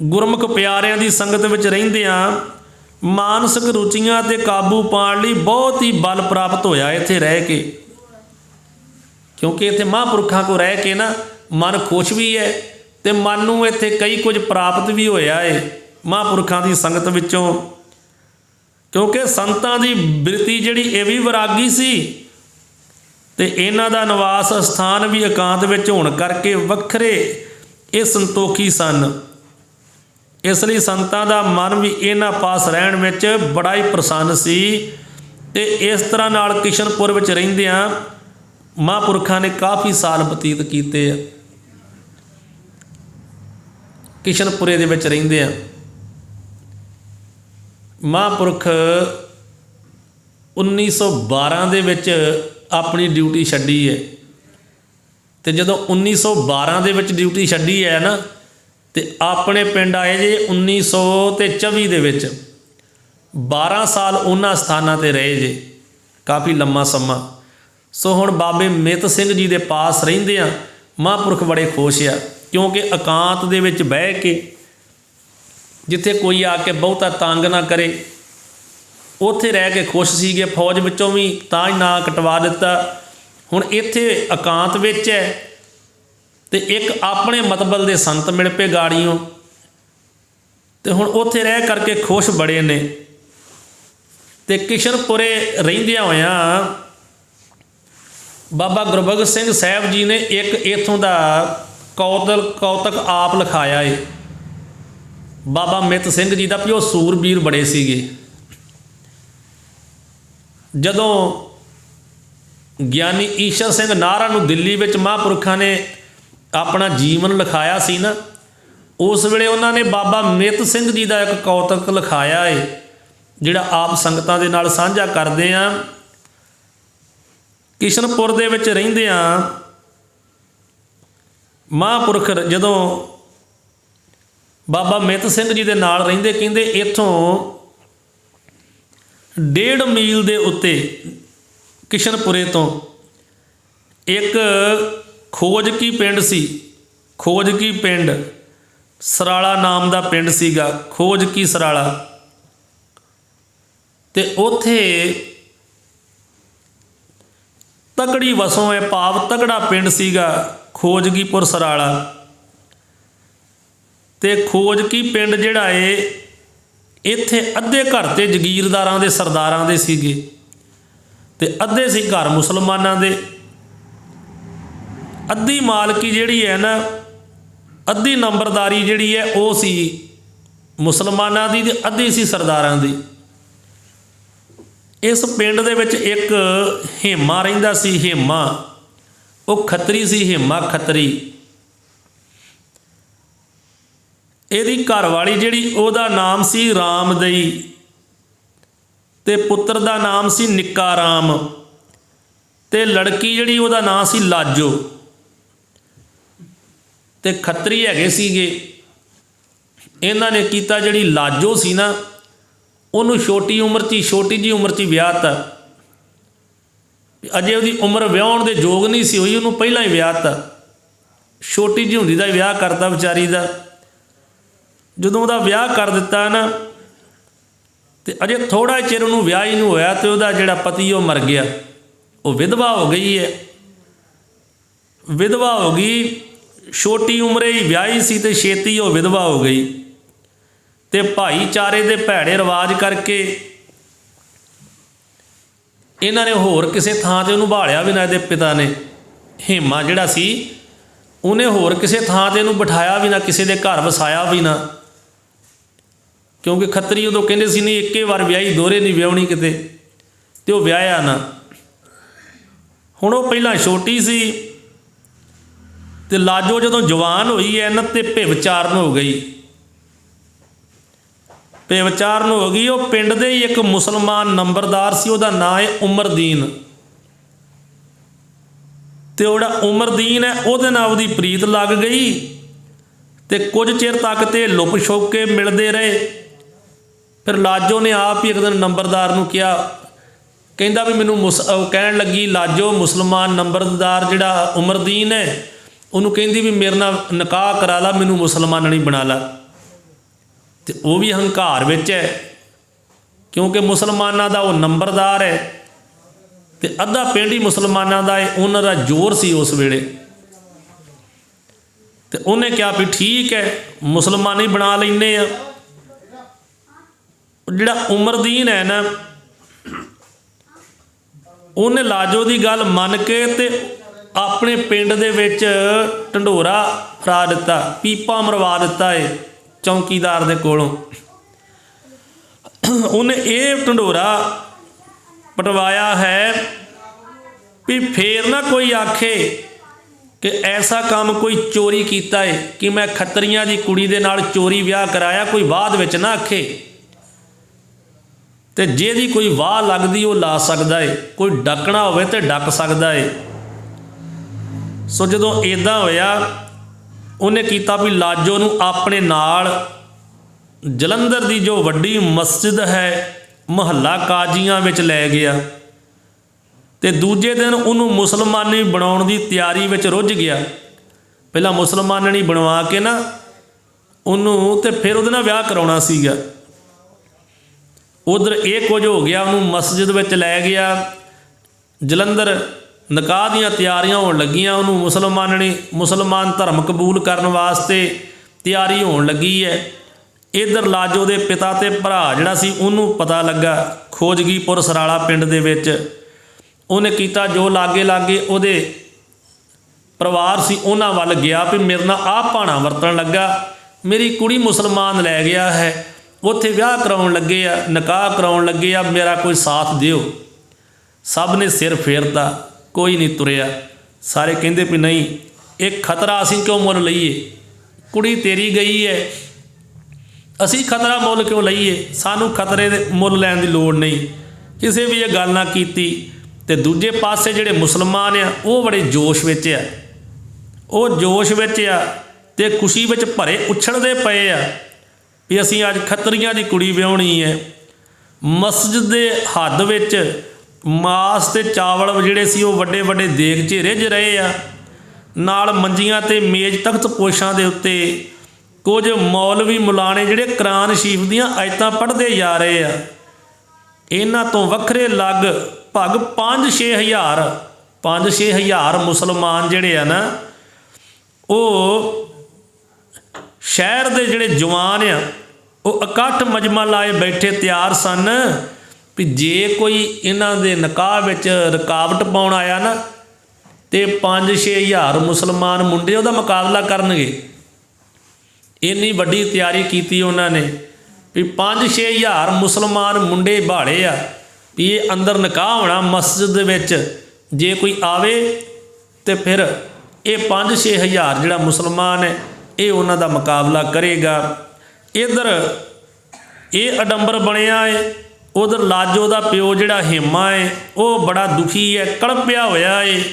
ਗੁਰਮੁਖ ਪਿਆਰਿਆਂ ਦੀ ਸੰਗਤ ਵਿੱਚ ਰਹਿੰਦਿਆਂ ਮਾਨਸਿਕ ਰੁਚੀਆਂ 'ਤੇ ਕਾਬੂ ਪਾਉਣ ਲਈ ਬਹੁਤ ਹੀ ਬਲ ਪ੍ਰਾਪਤ ਹੋਇਆ ਇੱਥੇ ਰਹਿ ਕੇ, ਕਿਉਂਕਿ ਇੱਥੇ ਮਹਾਂਪੁਰਖਾਂ ਕੋਲ ਰਹਿ ਕੇ ਨਾ ਮਨ ਖੁਸ਼ ਵੀ ਹੈ ਅਤੇ ਮਨ ਨੂੰ ਇੱਥੇ ਕਈ ਕੁਝ ਪ੍ਰਾਪਤ ਵੀ ਹੋਇਆ ਹੈ ਮਹਾਂਪੁਰਖਾਂ ਦੀ ਸੰਗਤ ਵਿੱਚੋਂ। ਕਿਉਂਕਿ ਸੰਤਾਂ ਦੀ ਬਿਰਤੀ ਜਿਹੜੀ ਇਹ ਵੀ ਵਿਰਾਗੀ ਸੀ, ਅਤੇ ਇਹਨਾਂ ਦਾ ਨਿਵਾਸ ਸਥਾਨ ਵੀ ਇਕਾਂਤ ਵਿੱਚ ਹੋਣ ਕਰਕੇ ਵੱਖਰੇ ਇਹ ਸੰਤੋਖੀ ਸਨ। ਇਸ ਲਈ ਸੰਤਾਂ ਦਾ ਮਨ ਵੀ ਇਹਨਾਂ ਪਾਸ ਰਹਿਣ ਵਿੱਚ ਬੜਾ ਹੀ ਪ੍ਰਸੰਨ ਸੀ, ਅਤੇ ਇਸ ਤਰ੍ਹਾਂ ਨਾਲ ਕਿਸ਼ਨਪੁਰ ਵਿੱਚ ਰਹਿੰਦਿਆਂ ਮਹਾਂਪੁਰਖਾਂ ਨੇ ਕਾਫੀ ਸਾਲ ਬਤੀਤ ਕੀਤੇ ਆ। ਕਿਸ਼ਨਪੁਰੇ ਦੇ ਵਿੱਚ ਰਹਿੰਦਿਆਂ ਮਹਾਂਪੁਰਖ 1912 ਦੇ ਵਿੱਚ ਆਪਣੀ ਡਿਊਟੀ ਛੱਡੀ ਹੈ, ਅਤੇ ਜਦੋਂ 1912 ਦੇ ਵਿੱਚ ਡਿਊਟੀ ਛੱਡੀ ਹੈ ਨਾ, ਅਤੇ ਆਪਣੇ ਪਿੰਡ ਆਏ ਜੇ 1924 ਦੇ ਵਿੱਚ 12 ਸਾਲ ਉਹਨਾਂ ਸਥਾਨਾਂ 'ਤੇ ਰਹੇ ਜੇ, ਕਾਫੀ ਲੰਮਾ ਸਮਾਂ। ਸੋ ਹੁਣ ਬਾਬੇ ਮਿੱਤ ਸਿੰਘ ਜੀ ਦੇ ਪਾਸ ਰਹਿੰਦੇ ਆ ਮਹਾਂਪੁਰਖ ਬੜੇ ਖੁਸ਼ ਆ, ਕਿਉਂਕਿ ਇਕਾਂਤ ਦੇ ਵਿੱਚ ਬਹਿ ਕੇ ਜਿੱਥੇ ਕੋਈ ਆ ਕੇ ਬਹੁਤਾ ਤੰਗ ਨਾ ਕਰੇ, ਉੱਥੇ ਰਹਿ ਕੇ ਖੁਸ਼ ਸੀਗੇ। ਫੌਜ ਵਿੱਚੋਂ ਵੀ ਤਾਂ ਹੀ ਨਾਂ ਕਟਵਾ ਦਿੱਤਾ। ਹੁਣ ਇੱਥੇ ਇਕਾਂਤ ਵਿੱਚ ਹੈ, ਅਤੇ ਇੱਕ ਆਪਣੇ ਮਤਬਲ ਦੇ ਸੰਤ ਮਿਲ ਪਏ ਗਾੜੀਓਂ, ਅਤੇ ਹੁਣ ਉੱਥੇ ਰਹਿ ਕਰਕੇ ਖੁਸ਼ ਬੜੇ ਨੇ। ਅਤੇ ਕਿਸ਼ਨਪੁਰੇ ਰਹਿੰਦਿਆਂ ਹੋਇਆਂ ਬਾਬਾ ਗੁਰਬਖਸ਼ ਸਿੰਘ ਸਾਹਿਬ ਜੀ ਨੇ ਇੱਕ ਇੱਥੋਂ ਦਾ ਕੌਤਕ ਆਪ ਲਿਖਾਇਆ ਏ ਬਾਬਾ ਮਿੱਤ ਸਿੰਘ ਜੀ ਦਾ, ਵੀ ਉਹ ਸੂਰਬੀਰ ਬੜੇ ਸੀਗੇ। ਜਦੋਂ ਗਿਆਨੀ ਈਸ਼ਰ ਸਿੰਘ ਨਾਹਰਾ ਨੂੰ ਦਿੱਲੀ ਵਿੱਚ ਮਹਾਂਪੁਰਖਾਂ ਨੇ ਆਪਣਾ ਜੀਵਨ ਲਿਖਾਇਆ ਸੀ ਨਾ, ਉਸ ਵੇਲੇ ਉਹਨਾਂ ਨੇ ਬਾਬਾ ਮਿੱਤ ਸਿੰਘ ਜੀ ਦਾ ਇੱਕ ਕੌਤਕ ਲਿਖਾਇਆ ਏ, ਜਿਹੜਾ ਆਪ ਸੰਗਤਾਂ ਦੇ ਨਾਲ ਸਾਂਝਾ ਕਰਦੇ ਹਾਂ। ਕਿਸ਼ਨਪੁਰ ਦੇ ਵਿੱਚ ਰਹਿੰਦਿਆਂ ਮਹਾਂਪੁਰਖ ਜਦੋਂ ਬਾਬਾ ਮਿੱਤ ਸਿੰਘ ਜੀ ਦੇ ਨਾਲ ਰਹਿੰਦੇ, ਕਹਿੰਦੇ ਇੱਥੋਂ 1.5 ਮੀਲ ਦੇ ਉੱਤੇ ਕਿਸ਼ਨਪੁਰੇ ਤੋਂ ਇੱਕ ਖੋਜਕੀ ਪਿੰਡ ਸੀ। ਖੋਜਕੀ ਪਿੰਡ ਸਰਾਲਾ ਨਾਮ ਦਾ ਪਿੰਡ ਸੀਗਾ, ਖੋਜਕੀ ਸਰਾਲਾ, ਅਤੇ ਉੱਥੇ ਤਕੜੀ ਵਸੋਂ ਹੈ, ਭਾਵ ਤਕੜਾ ਪਿੰਡ ਸੀਗਾ ਖੋਜਕੀਪੁਰ ਸਰਾਲਾ। ਅਤੇ ਖੋਜਕੀ ਪਿੰਡ ਜਿਹੜਾ ਏ, ਇੱਥੇ ਅੱਧੇ ਘਰ ਤੇ ਜਗੀਰਦਾਰਾਂ ਦੇ ਸਰਦਾਰਾਂ ਦੇ ਸੀਗੇ, ਅਤੇ ਅੱਧੇ ਸੀ ਘਰ ਮੁਸਲਮਾਨਾਂ ਦੇ। ਅੱਧੀ ਮਾਲਕੀ ਜਿਹੜੀ ਹੈ ਨਾ, ਅੱਧੀ ਨੰਬਰਦਾਰੀ ਜਿਹੜੀ ਹੈ ਉਹ ਸੀ ਮੁਸਲਮਾਨਾਂ ਦੀ, ਅਤੇ ਅੱਧੀ ਸੀ ਸਰਦਾਰਾਂ ਦੀ। ਇਸ ਪਿੰਡ ਦੇ ਵਿੱਚ ਇੱਕ ਹੇਮਾ ਰਹਿੰਦਾ ਸੀ। ਹੇਮਾ ਉਹ ਖੱਤਰੀ ਸੀ, ਹੇਮਾ ਖੱਤਰੀ। ਇਹਦੀ ਘਰਵਾਲੀ ਜਿਹੜੀ, ਉਹਦਾ ਨਾਮ ਸੀ ਰਾਮਦਈ, ਅਤੇ ਪੁੱਤਰ ਦਾ ਨਾਮ ਸੀ ਨਿੱਕਾ ਰਾਮ, ਅਤੇ ਲੜਕੀ ਜਿਹੜੀ ਉਹਦਾ ਨਾਂ ਸੀ ਲਾਜੋ। ਅਤੇ ਖੱਤਰੀ ਹੈਗੇ ਸੀਗੇ। ਇਹਨਾਂ ਨੇ ਕੀਤਾ, ਜਿਹੜੀ ਲਾਜੋ ਸੀ ਨਾ, ਉਹਨੂੰ ਛੋਟੀ ਜਿਹੀ ਉਮਰ 'ਚ ਹੀ ਵਿਆਹ ਤਾ। ਅਜੇ ਉਹਦੀ ਉਮਰ ਵਿਆਹੁਣ ਦੇ ਯੋਗ ਨਹੀਂ ਸੀ ਹੋਈ, ਉਹਨੂੰ ਪਹਿਲਾਂ ਹੀ ਵਿਆਹ ਤਾ। ਛੋਟੀ ਜਿਹੀ ਹੁੰਦੀ ਦਾ ਵਿਆਹ ਕਰਤਾ ਵਿਚਾਰੀ ਦਾ। ਜਦੋਂ ਉਹਦਾ ਵਿਆਹ ਕਰ ਦਿੱਤਾ ਨਾ, ਅਤੇ ਅਜੇ ਥੋੜ੍ਹਾ ਚਿਰ ਉਹਨੂੰ ਵਿਆਹ ਹੀ ਨਹੀਂ ਹੋਇਆ, ਅਤੇ ਉਹਦਾ ਜਿਹੜਾ ਪਤੀ ਉਹ ਮਰ ਗਿਆ। ਉਹ ਵਿਧਵਾ ਹੋ ਗਈ ਹੈ। ਵਿਧਵਾ ਹੋ ਗਈ, ਛੋਟੀ ਉਮਰੇ ਹੀ ਵਿਆਹੀ ਸੀ, ਅਤੇ ਛੇਤੀ ਉਹ ਵਿਧਵਾ ਹੋ ਗਈ। ਅਤੇ ਭਾਈਚਾਰੇ ਦੇ ਭੈੜੇ ਰਿਵਾਜ ਕਰਕੇ ਇਹਨਾਂ ਨੇ ਹੋਰ ਕਿਸੇ ਥਾਂ 'ਤੇ ਉਹਨੂੰ ਭਾਲਿਆ ਵੀ ਨਾ। ਇਹਦੇ ਪਿਤਾ ਨੇ, ਹੇਮਾ ਜਿਹੜਾ ਸੀ, ਉਹਨੇ ਹੋਰ ਕਿਸੇ ਥਾਂ 'ਤੇ ਇਹਨੂੰ ਬਿਠਾਇਆ ਵੀ ਨਾ, ਕਿਸੇ ਦੇ ਘਰ ਵਸਾਇਆ ਵੀ ਨਾ, ਕਿਉਂਕਿ ਖੱਤਰੀ ਉਦੋਂ ਕਹਿੰਦੇ ਸੀ ਨਹੀਂ, ਇੱਕੇ ਵਾਰ ਵਿਆਹੀ, ਦੋਹਰੇ ਨਹੀਂ ਵਿਆਹੁਣੀ ਕਿਤੇ, ਅਤੇ ਉਹ ਵਿਆਹਿਆ ਨਾ। ਹੁਣ ਉਹ ਪਹਿਲਾਂ ਛੋਟੀ ਸੀ, ਤੇ ਲਾਜੋ ਜਦੋਂ ਜਵਾਨ ਹੋਈ ਐ ਨਾ ਤੇ ਭਿਵਚਾਰਨ ਹੋ ਗਈ। ਭਿਵਚਾਰਨ ਹੋ ਗਈ। ਉਹ ਪਿੰਡ ਦੇ ਹੀ ਇੱਕ ਮੁਸਲਮਾਨ ਨੰਬਰਦਾਰ ਸੀ, ਉਹਦਾ ਨਾਂ ਹੈ ਉਮਰਦੀਨ। ਤੇ ਉਹ ਜਿਹੜਾ ਉਮਰਦੀਨ ਹੈ ਉਹਦੇ ਨਾਲ ਉਹਦੀ ਪ੍ਰੀਤ ਲੱਗ ਗਈ। ਤੇ ਕੁਝ ਚਿਰ ਤੱਕ ਤੇ ਲੁਕ ਛੁਪ ਕੇ ਮਿਲਦੇ ਰਹੇ। ਫਿਰ ਲਾਜੋ ਨੇ ਆਪ ਹੀ ਇੱਕ ਦਿਨ ਨੰਬਰਦਾਰ ਨੂੰ ਕਿਹਾ, ਕਹਿੰਦਾ ਵੀ ਮੈਨੂੰ ਉਹ ਕਹਿਣ ਲੱਗੀ ਲਾਜੋ ਮੁਸਲਮਾਨ ਨੰਬਰਦਾਰ ਜਿਹੜਾ ਉਮਰਦੀਨ ਹੈ ਉਹਨੂੰ ਕਹਿੰਦੀ ਵੀ ਮੇਰੇ ਨਾਲ ਨਿਕਾਹ ਕਰਾ ਲਾ, ਮੈਨੂੰ ਮੁਸਲਮਾਨਣੀ ਬਣਾ ਲਾ। ਤੇ ਉਹ ਵੀ ਹੰਕਾਰ ਵਿੱਚ ਹੈ ਕਿਉਂਕਿ ਮੁਸਲਮਾਨਾਂ ਦਾ ਉਹ ਨੰਬਰਦਾਰ ਹੈ ਤੇ ਅੱਧਾ ਪਿੰਡ ਹੀ ਮੁਸਲਮਾਨਾਂ ਦਾ ਹੈ, ਉਹਨਾਂ ਦਾ ਜ਼ੋਰ ਸੀ ਉਸ ਵੇਲੇ। ਤੇ ਉਹਨੇ ਕਿਹਾ ਵੀ ਠੀਕ ਹੈ ਮੁਸਲਮਾਨੀ ਬਣਾ ਲੈਂਦੇ ਆ। ਜਿਹੜਾ ਉਮਰਦੀਨ ਹੈ ਨਾ ਉਹਨੇ ਲਾਜੋ ਦੀ ਗੱਲ ਮੰਨ ਕੇ ਤੇ ਆਪਣੇ ਪਿੰਡ ਦੇ ਵਿੱਚ ਢੰਡੋਰਾ ਫਰਾ ਦਿੱਤਾ, ਪੀਪਾ ਮਰਵਾ ਦਿੱਤਾ ਹੈ ਚੌਂਕੀਦਾਰ ਦੇ ਕੋਲੋਂ। ਉਹਨੇ ਇਹ ਢੰਡੋਰਾ ਪਟਵਾਇਆ ਹੈ ਵੀ ਫੇਰ ਨਾ ਕੋਈ ਆਖੇ ਕਿ ਐਸਾ ਕੰਮ ਕੋਈ ਚੋਰੀ ਕੀਤਾ ਹੈ ਕਿ ਮੈਂ ਖੱਤਰੀਆਂ ਦੀ ਕੁੜੀ ਦੇ ਨਾਲ ਚੋਰੀ ਵਿਆਹ ਕਰਾਇਆ, ਕੋਈ ਬਾਅਦ ਵਿੱਚ ਨਾ ਆਖੇ। ਤੇ ਜਿਹਦੀ ਕੋਈ ਵਾਹ ਲੱਗਦੀ ਉਹ ਲਾ ਸਕਦਾ ਹੈ, ਕੋਈ ਡੱਕਣਾ ਹੋਵੇ ਤੇ ਡੱਕ ਸਕਦਾ ਹੈ। ਸੋ ਜਦੋਂ ਇੱਦਾਂ ਹੋਇਆ ਉਹਨੇ ਕੀਤਾ ਵੀ ਲਾਜੋ ਨੂੰ ਆਪਣੇ ਨਾਲ ਜਲੰਧਰ ਦੀ ਜੋ ਵੱਡੀ ਮਸਜਿਦ ਹੈ ਮੁਹੱਲਾ ਕਾਜ਼ੀਆਂ ਵਿੱਚ ਲੈ ਗਿਆ ਤੇ ਦੂਜੇ ਦਿਨ ਉਹਨੂੰ ਮੁਸਲਮਾਨੀ ਬਣਾਉਣ ਦੀ ਤਿਆਰੀ ਵਿੱਚ ਰੁੱਝ ਗਿਆ। ਪਹਿਲਾਂ ਮੁਸਲਮਾਨਣੀ ਬਣਵਾ ਕੇ ਨਾ ਉਹਨੂੰ ਤੇ ਫਿਰ ਉਹਦੇ ਨਾਲ ਵਿਆਹ ਕਰਾਉਣਾ ਸੀਗਾ। ਉਧਰ ਇਹ ਕੁਝ ਹੋ ਗਿਆ, ਉਹਨੂੰ ਮਸਜਿਦ ਵਿੱਚ ਲੈ ਗਿਆ। ਜਲੰਧਰ ਨਿਕਾਹ ਦੀਆਂ ਤਿਆਰੀਆਂ ਹੋਣ ਲੱਗੀਆਂ, ਉਹਨੂੰ ਮੁਸਲਮਾਨ ਧਰਮ ਕਬੂਲ ਕਰਨ ਵਾਸਤੇ ਤਿਆਰੀ ਹੋਣ ਲੱਗੀ ਹੈ। ਇੱਧਰ ਲਾਜੋ ਦੇ ਪਿਤਾ ਤੇ ਭਰਾ ਜਿਹੜਾ ਸੀ ਉਹਨੂੰ ਪਤਾ ਲੱਗਾ, ਖੋਜਗੀਪੁਰ ਸਰਾਲਾ ਪਿੰਡ ਦੇ ਵਿੱਚ। ਉਹਨੇ ਕੀਤਾ ਜੋ ਲਾਗੇ ਉਹਦੇ ਪਰਿਵਾਰ ਸੀ ਉਹਨਾਂ ਵੱਲ ਗਿਆ ਵੀ ਮੇਰੇ ਨਾਲ ਆਹ ਭਾਣਾ ਵਰਤਣ ਲੱਗਾ, ਮੇਰੀ ਕੁੜੀ ਮੁਸਲਮਾਨ ਲੈ ਗਿਆ ਹੈ, ਉੱਥੇ ਵਿਆਹ ਕਰਾਉਣ ਲੱਗੇ ਆ, ਨਿਕਾਹ ਕਰਾਉਣ ਲੱਗੇ ਆ, ਮੇਰਾ ਕੋਈ ਸਾਥ ਦਿਓ। ਸਭ ਨੇ ਸਿਰ ਫੇਰਤਾ, ਕੋਈ ਨਹੀਂ ਤੁਰਿਆ। ਸਾਰੇ ਕਹਿੰਦੇ ਵੀ ਨਹੀਂ ਇਹ ਖਤਰਾ ਅਸੀਂ ਕਿਉਂ ਮੁੱਲ ਲਈਏ, ਕੁੜੀ ਤੇਰੀ ਗਈ ਹੈ, ਅਸੀਂ ਖਤਰਾ ਮੁੱਲ ਕਿਉਂ ਲਈਏ, ਸਾਨੂੰ ਖਤਰੇ ਦੇ ਮੁੱਲ ਲੈਣ ਦੀ ਲੋੜ ਨਹੀਂ। ਕਿਸੇ ਵੀ ਇਹ ਗੱਲ ਨਾ ਕੀਤੀ। ਤੇ ਦੂਜੇ ਪਾਸੇ ਜਿਹੜੇ ਮੁਸਲਮਾਨ ਆ ਉਹ ਬੜੇ ਜੋਸ਼ ਵਿੱਚ ਆ, ਉਹ ਜੋਸ਼ ਵਿੱਚ ਆ ਤੇ ਖੁਸ਼ੀ ਵਿੱਚ ਭਰੇ ਉਛਲਦੇ ਪਏ ਆ ਵੀ ਅਸੀਂ ਅੱਜ ਖੱਤਰੀਆਂ ਦੀ ਕੁੜੀ ਵਿਆਹੁਣੀ ਹੈ। ਮਸਜਿਦ ਦੇ ਹੱਦ ਵਿੱਚ ਮਾਸ ਤੇ ਚਾਵਲ ਜਿਹੜੇ ਸੀ ਉਹ ਵੱਡੇ ਵੱਡੇ ਦੇਗਚੇ ਰਿੱਝ ਰਹੇ ਆ। ਨਾਲ ਮੰਜੀਆਂ ਤੇ ਮੇਜ਼ ਤਖਤ ਪੋਸ਼ਾਂ ਦੇ ਉੱਤੇ ਕੁਝ ਮੌਲਵੀ ਮੁਲਾਣੇ ਜਿਹੜੇ ਕੁਰਾਨ ਸ਼ਰੀਫ ਦੀਆਂ ਆਇਤਾਂ ਪੜ੍ਹਦੇ ਜਾ ਰਹੇ ਆ। ਇਹਨਾਂ ਤੋਂ ਵੱਖਰੇ ਲਗਭਗ 5-6 ਹਜ਼ਾਰ ਮੁਸਲਮਾਨ ਜਿਹੜੇ ਆ ਨਾ ਉਹ ਸ਼ਹਿਰ ਦੇ ਜਿਹੜੇ ਜਵਾਨ ਆ ਉਹ ਇਕੱਠ ਮਜਮਾ ਲਾਏ ਬੈਠੇ ਤਿਆਰ ਸਨ ਵੀ ਜੇ ਕੋਈ ਇਹਨਾਂ ਦੇ ਨਿਕਾਹ ਵਿੱਚ ਰੁਕਾਵਟ ਪਾਉਣ ਆਇਆ ਨਾ ਤੇ 5-6 ਹਜ਼ਾਰ ਮੁਸਲਮਾਨ ਮੁੰਡੇ ਉਹਦਾ ਮੁਕਾਬਲਾ ਕਰਨਗੇ। ਇੰਨੀ ਵੱਡੀ ਤਿਆਰੀ ਕੀਤੀ ਉਹਨਾਂ ਨੇ ਵੀ 5-6 ਹਜ਼ਾਰ ਮੁਸਲਮਾਨ ਮੁੰਡੇ ਭਾਲੇ ਆ ਵੀ ਇਹ ਅੰਦਰ ਨਿਕਾਹ ਹੋਣਾ ਮਸਜਿਦ ਦੇ ਵਿੱਚ, ਜੇ ਕੋਈ ਆਵੇ ਤੇ ਫਿਰ ਇਹ 5-6 ਹਜ਼ਾਰ ਜਿਹੜਾ ਮੁਸਲਮਾਨ ਹੈ ਇਹ ਉਹਨਾਂ ਦਾ ਮੁਕਾਬਲਾ ਕਰੇਗਾ। ਇੱਧਰ ਇਹ ਅਡੰਬਰ ਬਣਿਆ ਹੈ, ਉਧਰ ਲਾਜੋ ਦਾ ਪਿਓ ਜਿਹੜਾ ਹੇਮਾ ਹੈ ਉਹ ਬੜਾ ਦੁਖੀ ਹੈ, ਕਲਪਿਆ ਹੋਇਆ ਹੈ।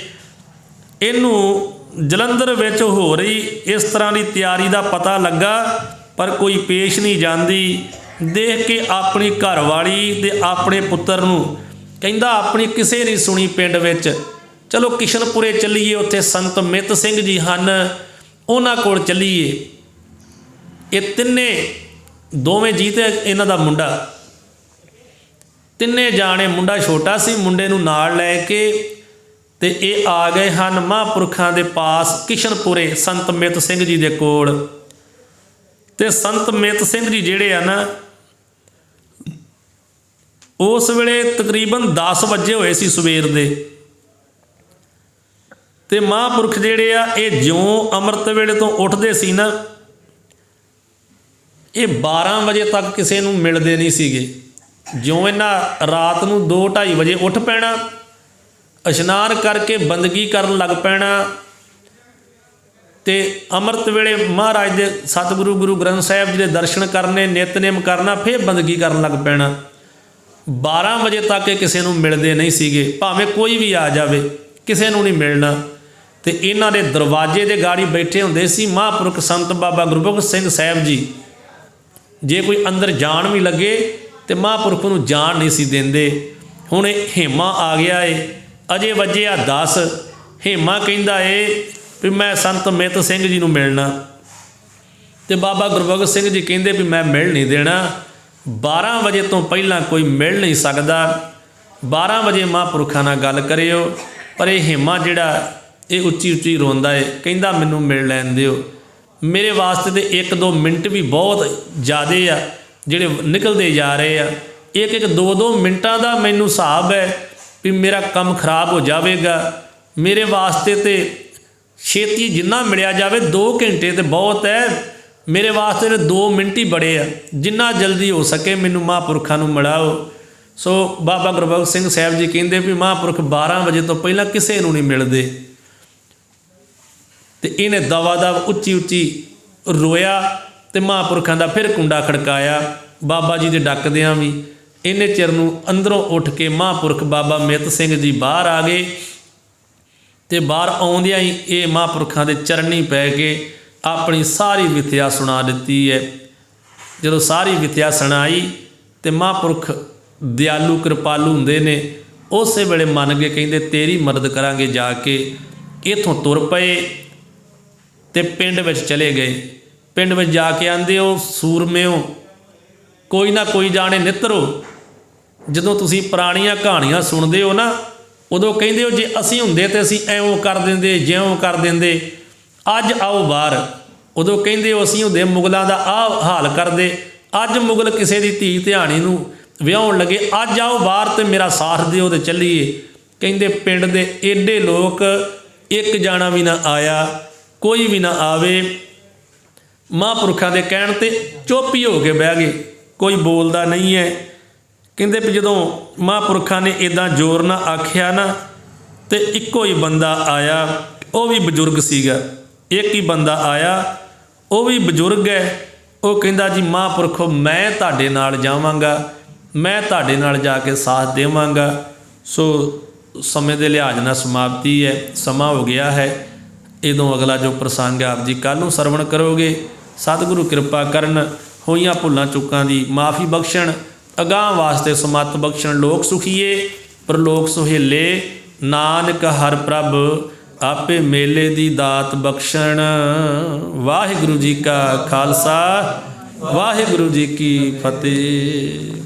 ਇਹਨੂੰ ਜਲੰਧਰ ਵਿੱਚ ਹੋ ਰਹੀ ਇਸ ਤਰ੍ਹਾਂ ਦੀ ਤਿਆਰੀ ਦਾ ਪਤਾ ਲੱਗਾ ਪਰ ਕੋਈ ਪੇਸ਼ ਨਹੀਂ ਜਾਂਦੀ। ਦੇਖ ਕੇ ਆਪਣੀ ਘਰਵਾਲੀ ਤੇ ਆਪਣੇ ਪੁੱਤਰ ਨੂੰ ਕਹਿੰਦਾ ਆਪਣੀ ਕਿਸੇ ਨਹੀਂ ਸੁਣੀ ਪਿੰਡ ਵਿੱਚ, ਚਲੋ ਕਿਸ਼ਨਪੁਰੇ ਚੱਲੀਏ, ਉੱਥੇ ਸੰਤ ਮਿੱਤ ਸਿੰਘ ਜੀ ਹਨ, ਉਹਨਾਂ ਕੋਲ ਚੱਲੀਏ। ਇਹ ਦੋਵੇਂ ਜੀ ਤੇ ਇਹਨਾਂ ਦਾ ਮੁੰਡਾ, ਤਿੰਨੇ ਜਾਣੇ, ਮੁੰਡਾ ਛੋਟਾ ਸੀ, ਮੁੰਡੇ ਨੂੰ ਨਾਲ ਲੈ ਕੇ ਤੇ ਇਹ ਆ ਗਏ ਹਨ ਮਹਾਂਪੁਰਖਾਂ ਦੇ ਪਾਸ ਕਿਸ਼ਨਪੁਰੇ ਸੰਤ ਮਿੱਤ ਸਿੰਘ ਜੀ ਦੇ ਕੋਲ। ਤੇ ਸੰਤ ਮਿੱਤ ਸਿੰਘ ਜੀ ਜਿਹੜੇ ਆ ਨਾ ਉਸ ਵੇਲੇ ਤਕਰੀਬਨ 10 ਵਜੇ ਹੋਏ ਸੀ ਸਵੇਰ ਦੇ। ਤੇ ਮਹਾਂਪੁਰਖ ਜਿਹੜੇ ਆ ਇਹ ਜਿਉਂ ਅੰਮ੍ਰਿਤ ਵੇਲੇ ਤੋਂ ਉੱਠਦੇ ਸੀ ਨਾ ਇਹ 12 ਵਜੇ ਤੱਕ ਕਿਸੇ ਨੂੰ ਮਿਲਦੇ ਨਹੀਂ ਸੀਗੇ। ਜਿਉਂ ਇਹਨਾਂ ਰਾਤ ਨੂੰ 2-2:30 ਵਜੇ ਉੱਠ ਪੈਣਾ, ਇਸ਼ਨਾਨ ਕਰਕੇ ਬੰਦਗੀ ਕਰਨ ਲੱਗ ਪੈਣਾ ਤੇ ਅੰਮ੍ਰਿਤ ਵੇਲੇ ਮਹਾਰਾਜ ਦੇ ਸਤਿਗੁਰੂ ਗੁਰੂ ਗ੍ਰੰਥ ਸਾਹਿਬ ਜੀ ਦੇ ਦਰਸ਼ਨ ਕਰਨੇ, ਨਿਤਨੇਮ ਕਰਨਾ, ਫਿਰ ਬੰਦਗੀ ਕਰਨ ਲੱਗ ਪੈਣਾ। 12 ਵਜੇ ਤੱਕ ਇਹ ਕਿਸੇ ਨੂੰ ਮਿਲਦੇ ਨਹੀਂ ਸੀਗੇ, ਭਾਵੇਂ ਕੋਈ ਵੀ ਆ ਜਾਵੇ ਕਿਸੇ ਨੂੰ ਨਹੀਂ ਮਿਲਣਾ। ਤੇ ਇਹਨਾਂ ਦੇ ਦਰਵਾਜ਼ੇ ਦੇ ਗਾੜੀ ਬੈਠੇ ਹੁੰਦੇ ਸੀ ਮਹਾਂਪੁਰਖ ਸੰਤ ਬਾਬਾ ਗੁਰਬਖਸ਼ ਸਿੰਘ ਸਾਹਿਬ ਜੀ। ਜੇ ਕੋਈ ਅੰਦਰ ਜਾਣ ਵੀ ਲੱਗੇ ਤੇ ਮਹਾਂਪੁਰਖ ਨੂੰ ਜਾਣ ਨਹੀਂ ਸੀ ਦਿੰਦੇ। ਹੁਣ ਇਹ ਹੇਮਾ ਆ ਗਿਆ ਏ, ਅਜੇ ਵੱਜੇ ਆ 10। ਹੇਮਾ ਕਹਿੰਦਾ ਏ ਵੀ ਮੈਂ ਸੰਤ ਮਿੱਤ ਸਿੰਘ ਜੀ ਨੂੰ ਮਿਲਣਾ, ਤੇ ਬਾਬਾ ਗੁਰਬਖਸ਼ ਸਿੰਘ ਜੀ ਕਹਿੰਦੇ ਵੀ ਮੈਂ ਮਿਲ ਨਹੀਂ ਦੇਣਾ। 12 ਵਜੇ ਤੋਂ ਪਹਿਲਾਂ ਕੋਈ ਮਿਲ ਨਹੀਂ ਸਕਦਾ। 12 ਵਜੇ ਮਹਾਂਪੁਰਖਾਂ ਨਾਲ ਗੱਲ ਕਰਿਓ। ਪਰ ਇਹ ਹੇਮਾ ਜਿਹੜਾ ਇਹ ਉੱਚੀ ਉੱਚੀ ਰੋਂਦਾ ਏ, ਕਹਿੰਦਾ ਮੈਨੂੰ ਮਿਲ ਲੈਣ ਦਿਓ। ਮੇਰੇ ਵਾਸਤੇ ਤੇ 1-2 ਮਿੰਟ ਵੀ ਬਹੁਤ ਜ਼ਿਆਦੇ ਆ ਜਿਹੜੇ ਨਿਕਲਦੇ ਜਾ ਰਹੇ ਆ। 1-2 ਮਿੰਟਾਂ ਦਾ ਮੈਨੂੰ ਹਿਸਾਬ ਹੈ ਵੀ ਮੇਰਾ ਕੰਮ ਖਰਾਬ ਹੋ ਜਾਵੇਗਾ। ਮੇਰੇ ਵਾਸਤੇ ਤੇ ਛੇਤੀ ਜਿੰਨਾ ਮਿਲਿਆ ਜਾਵੇ, 2 ਘੰਟੇ ਤੇ ਬਹੁਤ ਹੈ। ਮੇਰੇ ਵਾਸਤੇ ਤੇ 2 ਮਿੰਟ ਹੀ ਬੜੇ ਆ। ਜਿੰਨਾ ਜਲਦੀ ਹੋ ਸਕੇ ਮੈਨੂੰ ਮਹਾਂਪੁਰਖਾਂ ਨੂੰ ਮਿਲਾਓ। ਸੋ ਬਾਬਾ ਗੁਰਬਖਸ਼ ਸਿੰਘ ਸਾਹਿਬ ਜੀ ਕਹਿੰਦੇ ਵੀ ਮਹਾਂਪੁਰਖ 12 ਵਜੇ ਤੋਂ ਪਹਿਲਾਂ ਕਿਸੇ ਨੂੰ ਨਹੀਂ ਮਿਲਦੇ। ਤੇ ਇਹਨੇ ਦਵਾ ਦਵ ਉੱਚੀ ਉੱਚੀ ਰੋਇਆ ਤੇ ਮਹਾਂਪੁਰਖਾਂ ਦਾ ਫਿਰ ਕੁੰਡਾ ਖੜਕਾਇਆ। ਬਾਬਾ ਜੀ ਦੇ ਡੱਕਦਿਆਂ ਵੀ ਇੰਨੇ ਚਿਰ ਨੂੰ ਅੰਦਰੋਂ ਉੱਠ ਕੇ ਮਹਾਂਪੁਰਖ ਬਾਬਾ ਮਿੱਤ ਸਿੰਘ ਜੀ ਬਾਹਰ ਆ ਗਏ। ਤੇ ਬਾਹਰ ਆਉਂਦਿਆਂ ਹੀ ਇਹ ਮਹਾਂਪੁਰਖਾਂ ਦੇ ਚਰਨੀ ਪੈ ਕੇ ਆਪਣੀ ਸਾਰੀ ਵਿਥਿਆ ਸੁਣਾ ਦਿੱਤੀ ਹੈ। ਜਦੋਂ ਸਾਰੀ ਵਿਥਿਆ ਸੁਣਾਈ ਤੇ ਮਹਾਂਪੁਰਖ ਦਿਆਲੂ ਕਿਰਪਾਲੂ ਹੁੰਦੇ ਨੇ, ਉਸੇ ਵੇਲੇ ਮੰਨ ਗਏ, ਕਹਿੰਦੇ ਤੇਰੀ ਮਦਦ ਕਰਾਂਗੇ। ਜਾ ਕੇ ਇੱਥੋਂ ਤੁਰ ਪਏ ਤੇ ਪਿੰਡ ਵਿੱਚ ਚਲੇ ਗਏ। ਪਿੰਡ ਵਿੱਚ ਜਾ ਕੇ ਆਂਦੇ ਉਹ ਸੂਰਮਿਓ, ਕੋਈ ਨਾ ਕੋਈ ਜਾਣੇ ਨਿੱਤਰੋ। ਜਦੋਂ ਤੁਸੀਂ ਪੁਰਾਣੀਆਂ ਕਹਾਣੀਆਂ ਸੁਣਦੇ ਹੋ ਨਾ, ਉਦੋਂ ਕਹਿੰਦੇ ਹੋ ਜੇ ਅਸੀਂ ਹੁੰਦੇ ਤੇ ਅਸੀਂ ਐਵੇਂ ਕਰ ਦਿੰਦੇ, ਜਿਉਂ ਕਰ ਦਿੰਦੇ। ਅੱਜ ਆਓ ਬਾਹਰ। ਉਦੋਂ ਕਹਿੰਦੇ ਹੋ ਅਸੀਂ ਹੁੰਦੇ ਮੁਗਲਾਂ ਦਾ ਆਹ ਹਾਲ ਕਰਦੇ। ਅੱਜ ਮੁਗਲ ਕਿਸੇ ਦੀ ਧੀ ਧਿਆਣੀ ਨੂੰ ਵਿਆਹੁਣ ਲੱਗੇ, ਅੱਜ ਆਓ ਬਾਹਰ ਤੇ ਮੇਰਾ ਸਾਥ ਦਿਓ ਤੇ ਚੱਲੀਏ। ਕਹਿੰਦੇ ਪਿੰਡ ਦੇ ਏਡੇ ਲੋਕ, ਇੱਕ ਜਾਣਾ ਵੀ ਨਾ ਆਇਆ, ਕੋਈ ਵੀ ਨਾ ਆਵੇ। ਮਹਾਂਪੁਰਖਾਂ ਦੇ ਕਹਿਣ ਤੇ ਚੁੱਪ ਹੀ ਹੋ ਕੇ ਬਹਿ ਗਏ, ਕੋਈ ਬੋਲਦਾ ਨਹੀਂ ਹੈ। ਕਹਿੰਦੇ ਵੀ ਜਦੋਂ ਮਹਾਂਪੁਰਖਾਂ ਨੇ ਇੱਦਾਂ ਜ਼ੋਰ ਨਾਲ ਆਖਿਆ ਨਾ, ਤੇ ਇੱਕੋ ਹੀ ਬੰਦਾ ਆਇਆ, ਉਹ ਵੀ ਬਜ਼ੁਰਗ ਸੀਗਾ। ਇੱਕ ਹੀ ਬੰਦਾ ਆਇਆ, ਉਹ ਵੀ ਬਜ਼ੁਰਗ ਹੈ। ਉਹ ਕਹਿੰਦਾ ਜੀ ਮਹਾਂਪੁਰਖੋ ਮੈਂ ਤੁਹਾਡੇ ਨਾਲ ਜਾਵਾਂਗਾ, ਮੈਂ ਤੁਹਾਡੇ ਨਾਲ ਜਾ ਕੇ ਸਾਥ ਦੇਵਾਂਗਾ। ਸੋ ਸਮੇਂ ਦੇ ਲਿਹਾਜ਼ ਨਾਲ ਸਮਾਪਤੀ ਹੈ, ਸਮਾਂ ਹੋ ਗਿਆ ਹੈ। ਇਦੋਂ ਅਗਲਾ ਜੋ ਪ੍ਰਸੰਗ ਆਪ ਜੀ ਕੱਲ੍ਹ ਨੂੰ ਸਰਵਣ ਕਰੋਗੇ। ਸਤਿਗੁਰੂ ਕਿਰਪਾ ਕਰਨ, ਹੋਈਆਂ ਭੁੱਲਾਂ ਚੁੱਕਾਂ ਦੀ ਮਾਫੀ ਬਖਸ਼ਣ, ਅਗਾਂਹ ਵਾਸਤੇ ਸਮੱਤ ਬਖਸ਼ਣ। ਲੋਕ ਸੁਖੀਏ ਪਰਲੋਕ ਸੁਹੇਲੇ, ਨਾਨਕ ਹਰ ਪ੍ਰਭ ਆਪੇ ਮੇਲੇ ਦੀ ਦਾਤ ਬਖਸ਼ਣ। ਵਾਹਿਗੁਰੂ ਜੀ ਕਾ ਖਾਲਸਾ, ਵਾਹਿਗੁਰੂ ਜੀ ਕੀ ਫਤਿਹ।